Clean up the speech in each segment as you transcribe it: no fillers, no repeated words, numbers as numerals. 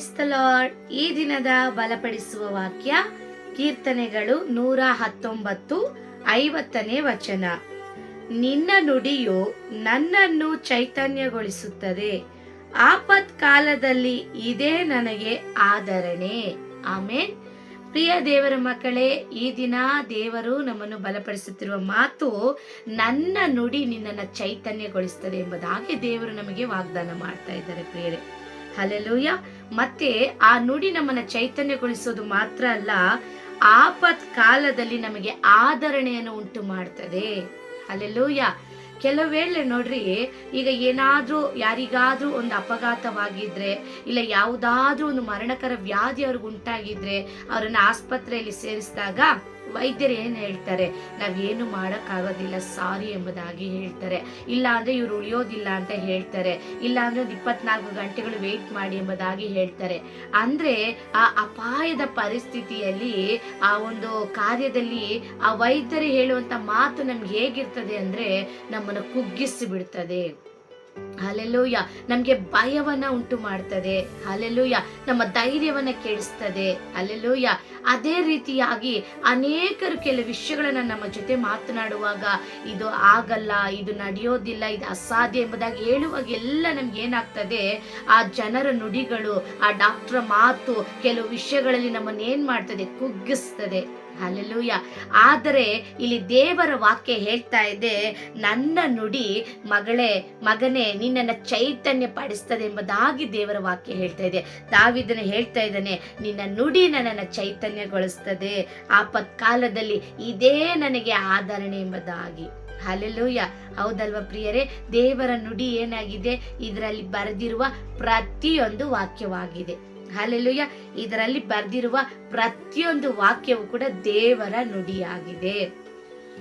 Price the lord. ಈ ದಿನದ ಬಲಪಡಿಸುವ ವಾಕ್ಯ ಕೀರ್ತನೆಗಳು 119:50 ವಚನ. ನಿನ್ನ ನುಡಿಯು ನನ್ನನ್ನು ಚೈತನ್ಯಗೊಳಿಸುತ್ತದೆ, ಆಪತ್ ಕಾಲದಲ್ಲಿ ಇದೇ ನನಗೆ ಆದರಣೆ. ಆಮೇನ್. ಪ್ರಿಯ ದೇವರ ಮಕ್ಕಳೇ, ಈ ದಿನ ದೇವರು ನಮ್ಮನ್ನು ಬಲಪಡಿಸುತ್ತಿರುವ ಮಾತು, ನನ್ನ ನುಡಿ ನಿನ್ನನ್ನು ಚೈತನ್ಯಗೊಳಿಸುತ್ತದೆ ಎಂಬುದಾಗಿ ದೇವರು ನಮಗೆ ವಾಗ್ದಾನ ಮಾಡ್ತಾ ಇದ್ದಾರೆ ಪ್ರಿಯರೇ. ಹಲ್ಲೆಲೂಯ. ಮತ್ತೆ ಆ ನುಡಿ ನಮ್ಮನ್ನ ಚೈತನ್ಯಗೊಳಿಸೋದು ಮಾತ್ರ ಅಲ್ಲ, ಆಪತ್ ಕಾಲದಲ್ಲಿ ನಮಗೆ ಆದರಣೆಯನ್ನು ಉಂಟು ಮಾಡ್ತದೆ. ಹಲ್ಲೆಲೂಯ. ಕೆಲವು ವೇಳೆ ನೋಡ್ರಿ, ಈಗ ಏನಾದ್ರೂ ಯಾರಿಗಾದ್ರೂ ಒಂದು ಅಪಘಾತವಾಗಿದ್ರೆ, ಇಲ್ಲ ಯಾವುದಾದ್ರೂ ಒಂದು ಮರಣಕರ ವ್ಯಾಧಿ ಅವ್ರಿಗೆ ಉಂಟಾಗಿದ್ರೆ, ಅವರನ್ನ ಆಸ್ಪತ್ರೆಯಲ್ಲಿ ಸೇರಿಸಿದಾಗ ವೈದ್ಯರು ಏನ್ ಹೇಳ್ತಾರೆ, ನಾವೇನು ಮಾಡಕ್ಕಾಗೋದಿಲ್ಲ, ಸಾರಿ ಎಂಬುದಾಗಿ ಹೇಳ್ತಾರೆ. ಇಲ್ಲ ಅಂದ್ರೆ ಇವ್ರು ಉಳಿಯೋದಿಲ್ಲ ಅಂತ ಹೇಳ್ತಾರೆ. ಇಲ್ಲ ಅಂದ್ರೆ 24 ಗಂಟೆಗಳು ವೇಟ್ ಮಾಡಿ ಎಂಬುದಾಗಿ ಹೇಳ್ತಾರೆ. ಅಂದ್ರೆ ಆ ಅಪಾಯದ ಪರಿಸ್ಥಿತಿಯಲ್ಲಿ, ಆ ಒಂದು ಕಾರ್ಯದಲ್ಲಿ ಆ ವೈದ್ಯರು ಹೇಳುವಂತ ಮಾತು ನಮ್ಗೆ ಹೇಗಿರ್ತದೆ ಅಂದ್ರೆ, ನಮ್ಮನ್ನು ಕುಗ್ಗಿಸಿ ಬಿಡ್ತದೆ. ಹಲ್ಲೆಲೂಯ. ನಮ್ಗೆ ಭಯವನ್ನ ಉಂಟು ಮಾಡ್ತದೆ. ಹಲ್ಲೆಲೂಯ. ನಮ್ಮ ಧೈರ್ಯವನ್ನ ಕೆಡಿಸ್ತದೆ. ಹಲ್ಲೆಲೂಯ. ಅದೇ ರೀತಿಯಾಗಿ ಅನೇಕರು ಕೆಲವು ವಿಷಯಗಳನ್ನ ನಮ್ಮ ಜೊತೆ ಮಾತನಾಡುವಾಗ, ಇದು ಆಗಲ್ಲ, ಇದು ನಡೆಯೋದಿಲ್ಲ, ಇದು ಅಸಾಧ್ಯ ಎಂಬುದಾಗಿ ಹೇಳುವಾಗ ಎಲ್ಲ ನಮ್ಗೆ ಏನಾಗ್ತದೆ, ಆ ಜನರ ನುಡಿಗಳು, ಆ ಡಾಕ್ಟರ್ ಮಾತು ಕೆಲವು ವಿಷಯಗಳಲ್ಲಿ ನಮ್ಮನ್ನ ಏನ್ ಮಾಡ್ತದೆ, ಕುಗ್ಗಿಸ್ತದೆ. ಹಲ್ಲೆಲೂಯ. ಆದರೆ ಇಲ್ಲಿ ದೇವರ ವಾಕ್ಯ ಹೇಳ್ತಾ ಇದೆ, ನನ್ನ ನುಡಿ ಮಗನೇ ನಿನ್ನನ್ನು ಚೈತನ್ಯ ಪಡಿಸ್ತದೆ ಎಂಬುದಾಗಿ ದೇವರ ವಾಕ್ಯ ಹೇಳ್ತಾ ಇದೆ. ದಾವೀದನು ಹೇಳ್ತಾ ಇದ್ದಾನೆ, ನಿನ್ನ ನುಡಿ ನನ್ನನ್ನು ಚೈತನ್ಯಗೊಳಿಸ್ತದೆ, ಆಪತ್ ಕಾಲದಲ್ಲಿ ಇದೇ ನನಗೆ ಆದರಣೆ ಎಂಬುದಾಗಿ. ಹಲ್ಲೆಲೂಯ. ಹೌದಲ್ವಾ ಪ್ರಿಯರೇ? ದೇವರ ನುಡಿ ಏನಾಗಿದೆ, ಇದರಲ್ಲಿ ಬರೆದಿರುವ ಪ್ರತಿಯೊಂದು ವಾಕ್ಯವಾಗಿದೆ. ಹಲ್ಲೆಲೂಯ. ಇದರಲ್ಲಿ ಬರೆದಿರುವ ಪ್ರತಿಯೊಂದು ವಾಕ್ಯವು ಕೂಡ ದೇವರ ನುಡಿಯಾಗಿದೆ.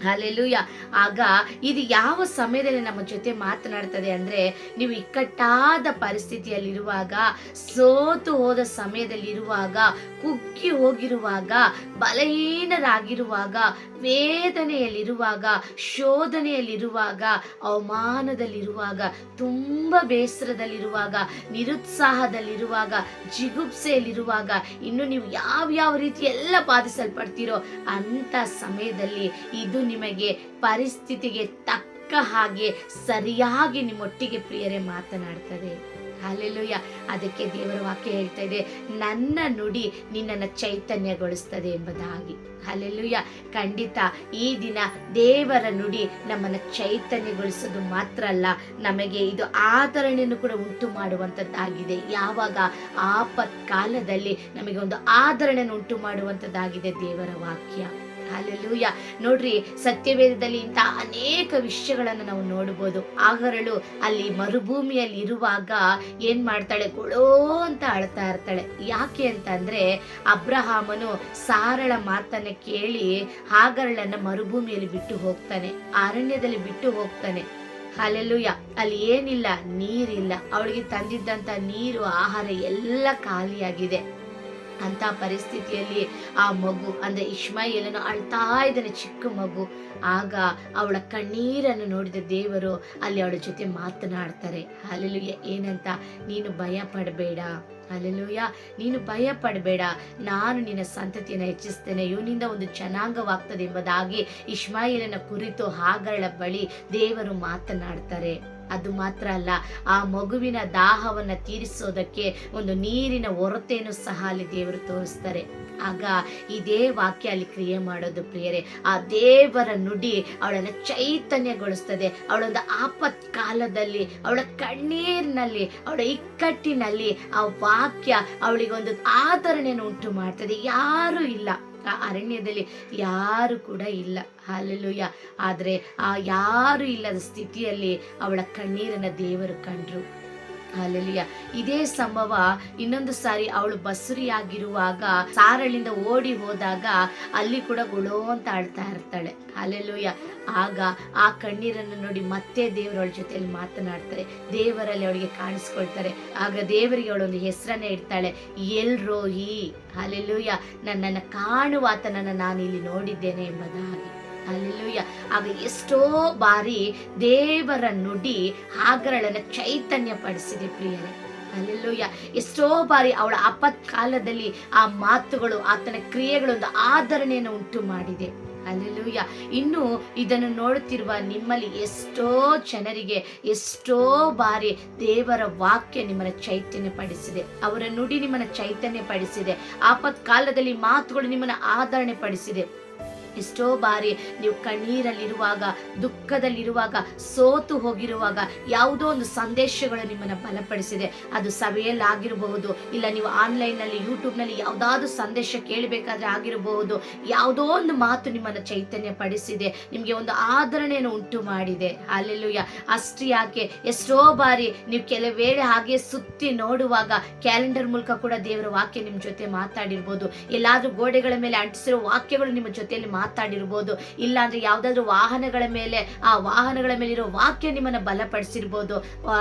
ಹಲ್ಲೆಲೂಯ. ಆಗ ಇದು ಯಾವ ಸಮಯದಲ್ಲಿ ನಮ್ಮ ಜೊತೆ ಮಾತನಾಡ್ತದೆ ಅಂದ್ರೆ, ನೀವು ಇಕ್ಕಟ್ಟಾದ ಪರಿಸ್ಥಿತಿಯಲ್ಲಿರುವಾಗ, ಸೋತು ಹೋದ ಸಮಯದಲ್ಲಿರುವಾಗ, ಕುಗ್ಗಿ ಹೋಗಿರುವಾಗ, ಬಲಹೀನರಾಗಿರುವಾಗ, ವೇದನೆಯಲ್ಲಿರುವಾಗ, ಶೋಧನೆಯಲ್ಲಿರುವಾಗ, ಅವಮಾನದಲ್ಲಿರುವಾಗ, ತುಂಬ ಬೇಸರದಲ್ಲಿರುವಾಗ, ನಿರುತ್ಸಾಹದಲ್ಲಿರುವಾಗ, ಜಿಗುಪ್ಸೆಯಲ್ಲಿರುವಾಗ, ಇನ್ನು ನೀವು ಯಾವ ರೀತಿ ಎಲ್ಲ ಬಾಧಿಸಲ್ಪಡ್ತೀರೋ ಅಂತ ಸಮಯದಲ್ಲಿ ಇದು ನಿಮಗೆ ಪರಿಸ್ಥಿತಿಗೆ ತಕ್ಕ ಹಾಗೆ ಸರಿಯಾಗಿ ನಿಮ್ಮೊಟ್ಟಿಗೆ ಪ್ರಿಯರೇ ಮಾತನಾಡ್ತದೆ. ಹಲ್ಲೆಲೂಯ. ಅದಕ್ಕೆ ದೇವರ ವಾಕ್ಯ ಹೇಳ್ತಾ ಇದೆ, ನನ್ನ ನುಡಿ ನಿನ್ನನ್ನು ಚೈತನ್ಯಗೊಳಿಸ್ತದೆ ಎಂಬುದಾಗಿ. ಹಲ್ಲೆಲೂಯ. ಖಂಡಿತ ಈ ದಿನ ದೇವರ ನುಡಿ ನಮ್ಮನ್ನು ಚೈತನ್ಯಗೊಳಿಸೋದು ಮಾತ್ರ ಅಲ್ಲ, ನಮಗೆ ಇದು ಆದರಣೆಯನ್ನು ಕೂಡ ಉಂಟು ಮಾಡುವಂಥದ್ದಾಗಿದೆ. ಯಾವಾಗ? ಆಪತ್ ಕಾಲದಲ್ಲಿ ನಮಗೆ ಒಂದು ಆದರಣೆಯನ್ನು ಉಂಟು ಮಾಡುವಂಥದ್ದಾಗಿದೆ ದೇವರ ವಾಕ್ಯ. ಹಲ್ಲೆಲೂಯ. ನೋಡ್ರಿ, ಸತ್ಯವೇದದಲ್ಲಿ ಇಂಥ ಅನೇಕ ವಿಷಯಗಳನ್ನು ನಾವು ನೋಡಬಹುದು. ಆಗರಳು ಅಲ್ಲಿ ಮರುಭೂಮಿಯಲ್ಲಿ ಇರುವಾಗ ಏನ್ ಮಾಡ್ತಾಳೆ, ಗೊಳೋ ಅಂತ ಅಳ್ತಾ ಇರ್ತಾಳೆ. ಯಾಕೆ ಅಂತಂದ್ರೆ, ಅಬ್ರಹಾಮನು ಸಾರಳ ಮಾತನ್ನ ಕೇಳಿ ಹಾಗರಳನ್ನ ಮರುಭೂಮಿಯಲ್ಲಿ ಬಿಟ್ಟು ಹೋಗ್ತಾನೆ, ಅರಣ್ಯದಲ್ಲಿ ಬಿಟ್ಟು ಹೋಗ್ತಾನೆ. ಹಲ್ಲೆಲೂಯ. ಅಲ್ಲಿ ಏನಿಲ್ಲ, ನೀರಿಲ್ಲ. ಅವಳಿಗೆ ತಂದಿದ್ದಂತ ನೀರು, ಆಹಾರ ಎಲ್ಲ ಖಾಲಿಯಾಗಿದೆ. ಅಂತ ಪರಿಸ್ಥಿತಿಯಲ್ಲಿ ಆ ಮಗು ಅಂದ್ರೆ ಇಷ್ಮಾಯೇಲನು ಅಳ್ತಾ ಇದ್ದಾನೆ, ಚಿಕ್ಕ ಮಗು. ಆಗ ಅವಳ ಕಣ್ಣೀರನ್ನು ನೋಡಿದ ದೇವರು ಅಲ್ಲಿ ಅವಳ ಜೊತೆ ಮಾತನಾಡ್ತಾರೆ. ಹಲ್ಲೆಲೂಯ. ಏನಂತ? ನೀನು ಭಯ ಪಡಬೇಡ. ಹಲ್ಲೆಲೂಯ. ನೀನು ಭಯ ಪಡಬೇಡ, ನಾನು ನಿನ್ನ ಸಂತತಿಯನ್ನು ಹೆಚ್ಚಿಸ್ತೇನೆ, ಇವನಿಂದ ಒಂದು ಜನಾಂಗವಾಗ್ತದೆ ಎಂಬುದಾಗಿ ಇಷ್ಮಾಯೇಲನ ಕುರಿತು ಹಾಗರಳ ಬಳಿ ದೇವರು ಮಾತನಾಡ್ತಾರೆ. ಅದು ಮಾತ್ರ ಅಲ್ಲ, ಆ ಮಗುವಿನ ದಾಹವನ್ನ ತೀರಿಸೋದಕ್ಕೆ ಒಂದು ನೀರಿನ ಹೊರತೆಯನ್ನು ಸಹ ಅಲ್ಲಿ ದೇವರು ತೋರಿಸ್ತಾರೆ. ಆಗ ಇದೇ ವಾಕ್ಯ ಅಲ್ಲಿ ಕ್ರಿಯೆ ಮಾಡೋದು ಪ್ರಿಯರೇ. ಆ ದೇವರ ನುಡಿ ಅವಳನ್ನು ಚೈತನ್ಯಗೊಳಿಸ್ತದೆ. ಅವಳೊಂದು ಆಪತ್ ಕಾಲದಲ್ಲಿ, ಅವಳ ಕಣ್ಣೀರಿನಲ್ಲಿ, ಅವಳ ಇಕ್ಕಟ್ಟಿನಲ್ಲಿ ಆ ವಾಕ್ಯ ಅವಳಿಗೆ ಒಂದು ಆದರಣೆಯನ್ನು ಉಂಟು ಮಾಡ್ತದೆ. ಯಾರೂ ಇಲ್ಲ, ಆ ಅರಣ್ಯದಲ್ಲಿ ಯಾರು ಕೂಡ ಇಲ್ಲ. ಹಲ್ಲೆಲೂಯ. ಆದ್ರೆ ಆ ಯಾರು ಇಲ್ಲದ ಸ್ಥಿತಿಯಲ್ಲಿ ಅವಳ ಕಣ್ಣೀರನ್ನ ದೇವರು ಕಂಡ್ರು. ಹಲ್ಲೆಲೂಯ. ಇದೇ ಸಂಭವ ಇನ್ನೊಂದು ಸಾರಿ ಅವಳು ಬಸುರಿಯಾಗಿರುವಾಗ, ಸಾರಳಿಂದ ಓಡಿ ಹೋದಾಗ ಅಲ್ಲಿ ಕೂಡ ಗುಳೋ ಅಂತ ಅಳ್ತಾ ಇರ್ತಾಳೆ. ಹಲ್ಲೆಲೂಯ. ಆಗ ಆ ಕಣ್ಣೀರನ್ನು ನೋಡಿ ಮತ್ತೆ ದೇವರವಳ ಜೊತೆಯಲ್ಲಿ ಮಾತನಾಡ್ತಾರೆ. ದೇವರಲ್ಲಿ ಅವಳಿಗೆ ಕಾಣಿಸ್ಕೊಳ್ತಾರೆ. ಆಗ ದೇವರಿಗೆ ಅವಳೊಂದು ಹೆಸರನ್ನ ಇಡ್ತಾಳೆ, ಎಲ್ರೋಹಿ. ಹಲ್ಲೆಲೂಯ. ನನ್ನನ್ನು ಕಾಣುವ ಆತನನ್ನು ನಾನು ಇಲ್ಲಿ ನೋಡಿದ್ದೇನೆ ಎಂಬುದಾಗಿ. ಹಲ್ಲೆಲೂಯ. ಆಗ ಎಷ್ಟೋ ಬಾರಿ ದೇವರ ನುಡಿ ಹಾಗರಳನ್ನು ಚೈತನ್ಯ ಪಡಿಸಿದೆ ಪ್ರಿಯರೇ. ಅಲ್ಲೆಲ್ಲೂಯ್ಯ. ಎಷ್ಟೋ ಬಾರಿ ಅವಳ ಆಪತ್ಕಾಲದಲ್ಲಿ ಆ ಮಾತುಗಳು, ಆತನ ಕ್ರಿಯೆಗಳು ಒಂದು ಆದರಣೆಯನ್ನು ಉಂಟು ಮಾಡಿದೆ. ಅಲ್ಲೆಲ್ಲೂಯ್ಯ. ಇನ್ನು ಇದನ್ನು ನೋಡುತ್ತಿರುವ ನಿಮ್ಮಲ್ಲಿ ಎಷ್ಟೋ ಜನರಿಗೆ ಎಷ್ಟೋ ಬಾರಿ ದೇವರ ವಾಕ್ಯ ನಿಮ್ಮನ್ನ ಚೈತನ್ಯ ಪಡಿಸಿದೆ, ಅವರ ನುಡಿ ನಿಮ್ಮನ್ನ ಚೈತನ್ಯ ಪಡಿಸಿದೆ, ಆಪತ್ಕಾಲದಲ್ಲಿ ಮಾತುಗಳು ನಿಮ್ಮನ್ನ ಆದರಣೆ ಪಡಿಸಿದೆ. ಎಷ್ಟೋ ಬಾರಿ ನೀವು ಕಣ್ಣೀರಲ್ಲಿರುವಾಗ, ದುಃಖದಲ್ಲಿರುವಾಗ, ಸೋತು ಹೋಗಿರುವಾಗ ಯಾವುದೋ ಒಂದು ಸಂದೇಶಗಳು ನಿಮ್ಮನ್ನು ಬಲಪಡಿಸಿದೆ. ಅದು ಸಭೆಯಲ್ಲಿ ಆಗಿರಬಹುದು, ಇಲ್ಲ ನೀವು ಆನ್ಲೈನ್ನಲ್ಲಿ ಯೂಟ್ಯೂಬ್ನಲ್ಲಿ ಯಾವುದಾದ್ರೂ ಸಂದೇಶ ಕೇಳಬೇಕಾದ್ರೆ ಆಗಿರಬಹುದು. ಯಾವುದೋ ಒಂದು ಮಾತು ನಿಮ್ಮನ್ನು ಚೈತನ್ಯ ಪಡಿಸಿದೆ, ನಿಮಗೆ ಒಂದು ಆದರಣೆಯನ್ನು ಉಂಟು ಮಾಡಿದೆ. ಅಲ್ಲೆಲ್ಲೂಯ್ಯ. ಅಷ್ಟೇ ಯಾಕೆ, ಎಷ್ಟೋ ಬಾರಿ ನೀವು ಕೆಲವು ವೇಳೆ ಹಾಗೆ ಸುತ್ತಿ ನೋಡುವಾಗ ಕ್ಯಾಲೆಂಡರ್ ಮೂಲಕ ಕೂಡ ದೇವರ ವಾಕ್ಯ ನಿಮ್ಮ ಜೊತೆ ಮಾತಾಡಿರ್ಬೋದು. ಎಲ್ಲಾದ್ರೂ ಗೋಡೆಗಳ ಮೇಲೆ ಅಂಟಿಸಿರೋ ವಾಕ್ಯಗಳು ನಿಮ್ಮ ಜೊತೆಯಲ್ಲಿ ಮಾತಾಡಿರ್ಬೋದು. ಇಲ್ಲ ಅಂದ್ರೆ ಯಾವ್ದಾದ್ರು ವಾಹನಗಳ ಮೇಲೆ, ಆ ವಾಹನಗಳ ಮೇಲಿರೋ ವಾಕ್ಯ ನಿಮ್ಮನ್ನ ಬಲಪಡಿಸಿರ್ಬೋದು.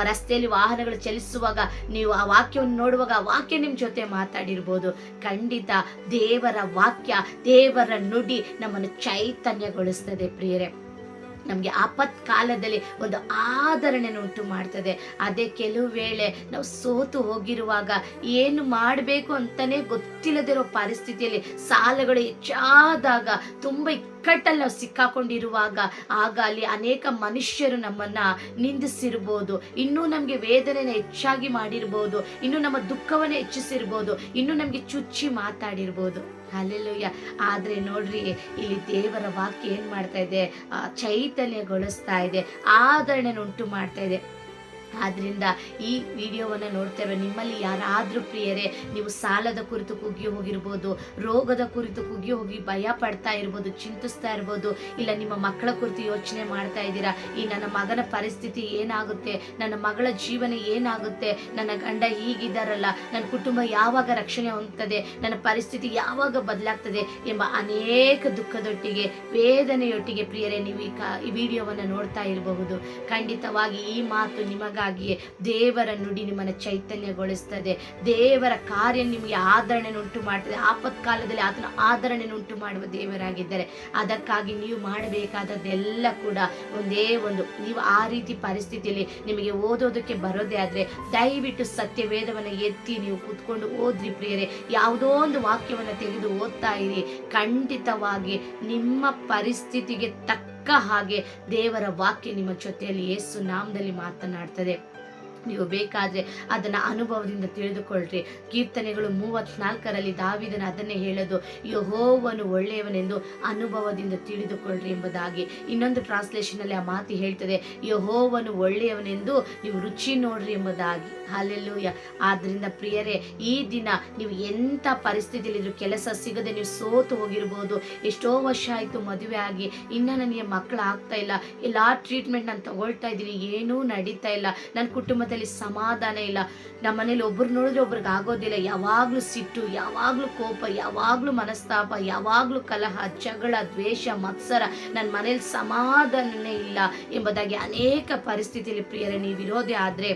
ರಸ್ತೆಯಲ್ಲಿ ವಾಹನಗಳು ಚಲಿಸುವಾಗ ನೀವು ಆ ವಾಕ್ಯವನ್ನು ನೋಡುವಾಗ ಆ ವಾಕ್ಯ ನಿಮ್ ಜೊತೆ ಮಾತಾಡಿರ್ಬೋದು. ಖಂಡಿತ ದೇವರ ವಾಕ್ಯ, ದೇವರ ನುಡಿ ನಮ್ಮನ್ನು ಚೈತನ್ಯಗೊಳಿಸ್ತದೆ ಪ್ರಿಯರೇ. ನಮಗೆ ಆಪತ್ಕಾಲದಲ್ಲಿ ಒಂದು ಆದರಣೆಯನ್ನು ಉಂಟು ಮಾಡ್ತದೆ. ಅದೇ ಕೆಲವು ವೇಳೆ ನಾವು ಸೋತು ಹೋಗಿರುವಾಗ, ಏನು ಮಾಡಬೇಕು ಅಂತಾನೆ ಗೊತ್ತಿಲ್ಲದಿರೋ ಪರಿಸ್ಥಿತಿಯಲ್ಲಿ, ಸಾಲಗಳು ಹೆಚ್ಚಾದಾಗ, ತುಂಬ ಇಕ್ಕಟ್ಟಲ್ಲಿ ನಾವು ಸಿಕ್ಕಾಕೊಂಡಿರುವಾಗ, ಆಗ ಅಲ್ಲಿ ಅನೇಕ ಮನುಷ್ಯರು ನಮ್ಮನ್ನ ನಿಂದಿಸಿರ್ಬೋದು, ಇನ್ನೂ ನಮಗೆ ವೇದನೆನ ಹೆಚ್ಚಾಗಿ ಮಾಡಿರ್ಬೋದು, ಇನ್ನೂ ನಮ್ಮ ದುಃಖವನ್ನ ಹೆಚ್ಚಿಸಿರ್ಬೋದು, ಇನ್ನೂ ನಮಗೆ ಚುಚ್ಚಿ ಮಾತಾಡಿರ್ಬೋದು. ಹಲ್ಲೆಲೂಯ್ಯ. ಆದ್ರೆ ನೋಡ್ರಿ, ಇಲ್ಲಿ ದೇವರ ವಾಕ್ಯ ಏನ್ ಮಾಡ್ತಾ ಇದೆ, ಚೈತನ್ಯಗೊಳಿಸ್ತಾ ಇದೆ, ಆದರಣೆ ಉಂಟು ಮಾಡ್ತಾ ಇದೆ. ಆದ್ರಿಂದ ಈ ವಿಡಿಯೋವನ್ನ ನೋಡ್ತಾ ಇರೋ ನಿಮ್ಮಲ್ಲಿ ಯಾರಾದ್ರೂ ಪ್ರಿಯರೇ, ನೀವು ಸಾಲದ ಕುರಿತು ಕುಗ್ಗಿ ಹೋಗಿರ್ಬೋದು, ರೋಗದ ಕುರಿತು ಕುಗ್ಗಿ ಹೋಗಿ ಭಯ ಪಡ್ತಾ ಇರ್ಬೋದು, ಚಿಂತಿಸ್ತಾ ಇರ್ಬೋದು, ಇಲ್ಲ ನಿಮ್ಮ ಮಕ್ಕಳ ಕುರಿತು ಯೋಚನೆ ಮಾಡ್ತಾ ಇದ್ದೀರಾ, ಈ ನನ್ನ ಮಗನ ಪರಿಸ್ಥಿತಿ ಏನಾಗುತ್ತೆ, ನನ್ನ ಮಗಳ ಜೀವನ ಏನಾಗುತ್ತೆ, ನನ್ನ ಗಂಡ ಹೀಗಿದ್ದಾರಲ್ಲ, ನನ್ನ ಕುಟುಂಬ ಯಾವಾಗ ರಕ್ಷಣೆ ಹೊಂದುತ್ತದೆ, ನನ್ನ ಪರಿಸ್ಥಿತಿ ಯಾವಾಗ ಬದಲಾಗ್ತದೆ ಎಂಬ ಅನೇಕ ದುಃಖದೊಟ್ಟಿಗೆ, ವೇದನೆಯೊಟ್ಟಿಗೆ ಪ್ರಿಯರೇ ನೀವು ಈ ವಿಡಿಯೋವನ್ನ ನೋಡ್ತಾ ಇರಬಹುದು. ಖಂಡಿತವಾಗಿ ಈ ಮಾತು ನಿಮಗಾಗಿ ದೇವರ ನುಡಿ ನಿಮ್ಮನ್ನು ಚೈತನ್ಯಗೊಳಿಸ್ತದೆ. ದೇವರ ಕಾರ್ಯ ನಿಮಗೆ ಆದರಣೆ ಉಂಟು ಮಾಡ್ತದೆ. ಆಪತ್ಕಾಲದಲ್ಲಿ ಆತನ ಆದರಣೆ ಉಂಟು ಮಾಡುವ ದೇವರಾಗಿದ್ದಾರೆ. ಅದಕ್ಕಾಗಿ ನೀವು ಮಾಡಬೇಕಾದದ್ದೆಲ್ಲ ಕೂಡ ಒಂದೇ ಒಂದು, ನೀವು ಆ ರೀತಿ ಪರಿಸ್ಥಿತಿಯಲ್ಲಿ ನಿಮಗೆ ಓದೋದಕ್ಕೆ ಬರೋದೇ ಆದ್ರೆ ದಯವಿಟ್ಟು ಸತ್ಯವೇದವನ್ನು ಎತ್ತಿ ನೀವು ಕೂತ್ಕೊಂಡು ಓದ್ರಿ ಪ್ರಿಯರೇ. ಯಾವುದೋ ಒಂದು ವಾಕ್ಯವನ್ನು ತೆಗೆದು ಓದ್ತಾ ಇರಿ. ಖಂಡಿತವಾಗಿ ನಿಮ್ಮ ಪರಿಸ್ಥಿತಿಗೆ ತಕ್ಕ ಹಾಗೆ ದೇವರ ವಾಕ್ಯ ನಿಮ್ಮ ಜೊತೆಯಲ್ಲಿ ಯೇಸು ನಾಮದಲ್ಲಿ ಮಾತನಾಡ್ತದೆ. ನೀವು ಬೇಕಾದ್ರೆ ಅದನ್ನ ಅನುಭವದಿಂದ ತಿಳಿದುಕೊಳ್ಳ್ರಿ. ಕೀರ್ತನೆಗಳು 34ರಲ್ಲಿ ದಾವೀದನ ಅದನ್ನೇ ಹೇಳೋದು, ಯೆಹೋವನು ಒಳ್ಳೆಯವನೆಂದು ಅನುಭವದಿಂದ ತಿಳಿದುಕೊಳ್ಳ್ರಿ ಎಂಬುದಾಗಿ. ಇನ್ನೊಂದು ಟ್ರಾನ್ಸ್ಲೇಷನ್ ಅಲ್ಲಿ ಆ ಮಾತು ಹೇಳ್ತದೆ, ಯೆಹೋವನು ಒಳ್ಳೆಯವನೆಂದು ನೀವು ರುಚಿ ನೋಡ್ರಿ ಎಂಬುದಾಗಿ. ಹಲ್ಲೆಲೂಯ್ಯ. ಆದ್ರಿಂದ ಪ್ರಿಯರೇ, ಈ ದಿನ ನೀವು ಎಂಥ ಪರಿಸ್ಥಿತಿಯಲ್ಲಿದ್ರು, ಕೆಲಸ ಸಿಗದೆ ನೀವು ಸೋತು ಹೋಗಿರ್ಬೋದು, ಎಷ್ಟೋ ವರ್ಷ ಆಯ್ತು ಮದುವೆ ಆಗಿ, ಇನ್ನ ನನಗೆ ಮಕ್ಕಳು ಆಗ್ತಾ ಇಲ್ಲ, ಎಲ್ಲಾ ಟ್ರೀಟ್ಮೆಂಟ್ ನಾನು ತಗೊಳ್ತಾ ಇದ್ದೀನಿ, ಏನೂ ನಡೀತಾ ಇಲ್ಲ, ನನ್ನ ಕುಟುಂಬದಲ್ಲಿ ಸಮಾಧಾನ ಇಲ್ಲ, ನಮ್ಮ ಮನೇಲಿ ಒಬ್ರು ನೋಡಿದ್ರೆ ಒಬ್ರಿಗೆ ಆಗೋದಿಲ್ಲ, ಯಾವಾಗ್ಲೂ ಸಿಟ್ಟು, ಯಾವಾಗ್ಲೂ ಕೋಪ, ಯಾವಾಗ್ಲೂ ಮನಸ್ತಾಪ, ಯಾವಾಗ್ಲೂ ಕಲಹ, ಜಗಳ, ದ್ವೇಷ, ಮತ್ಸರ, ನನ್ನ ಮನೇಲಿ ಸಮಾಧಾನನೇ ಇಲ್ಲ ಎಂಬುದಾಗಿ ಅನೇಕ ಪರಿಸ್ಥಿತಿಯಲ್ಲಿ ಪ್ರಿಯರೇ ನೀವಿರೋದೇ ಆದ್ರೆ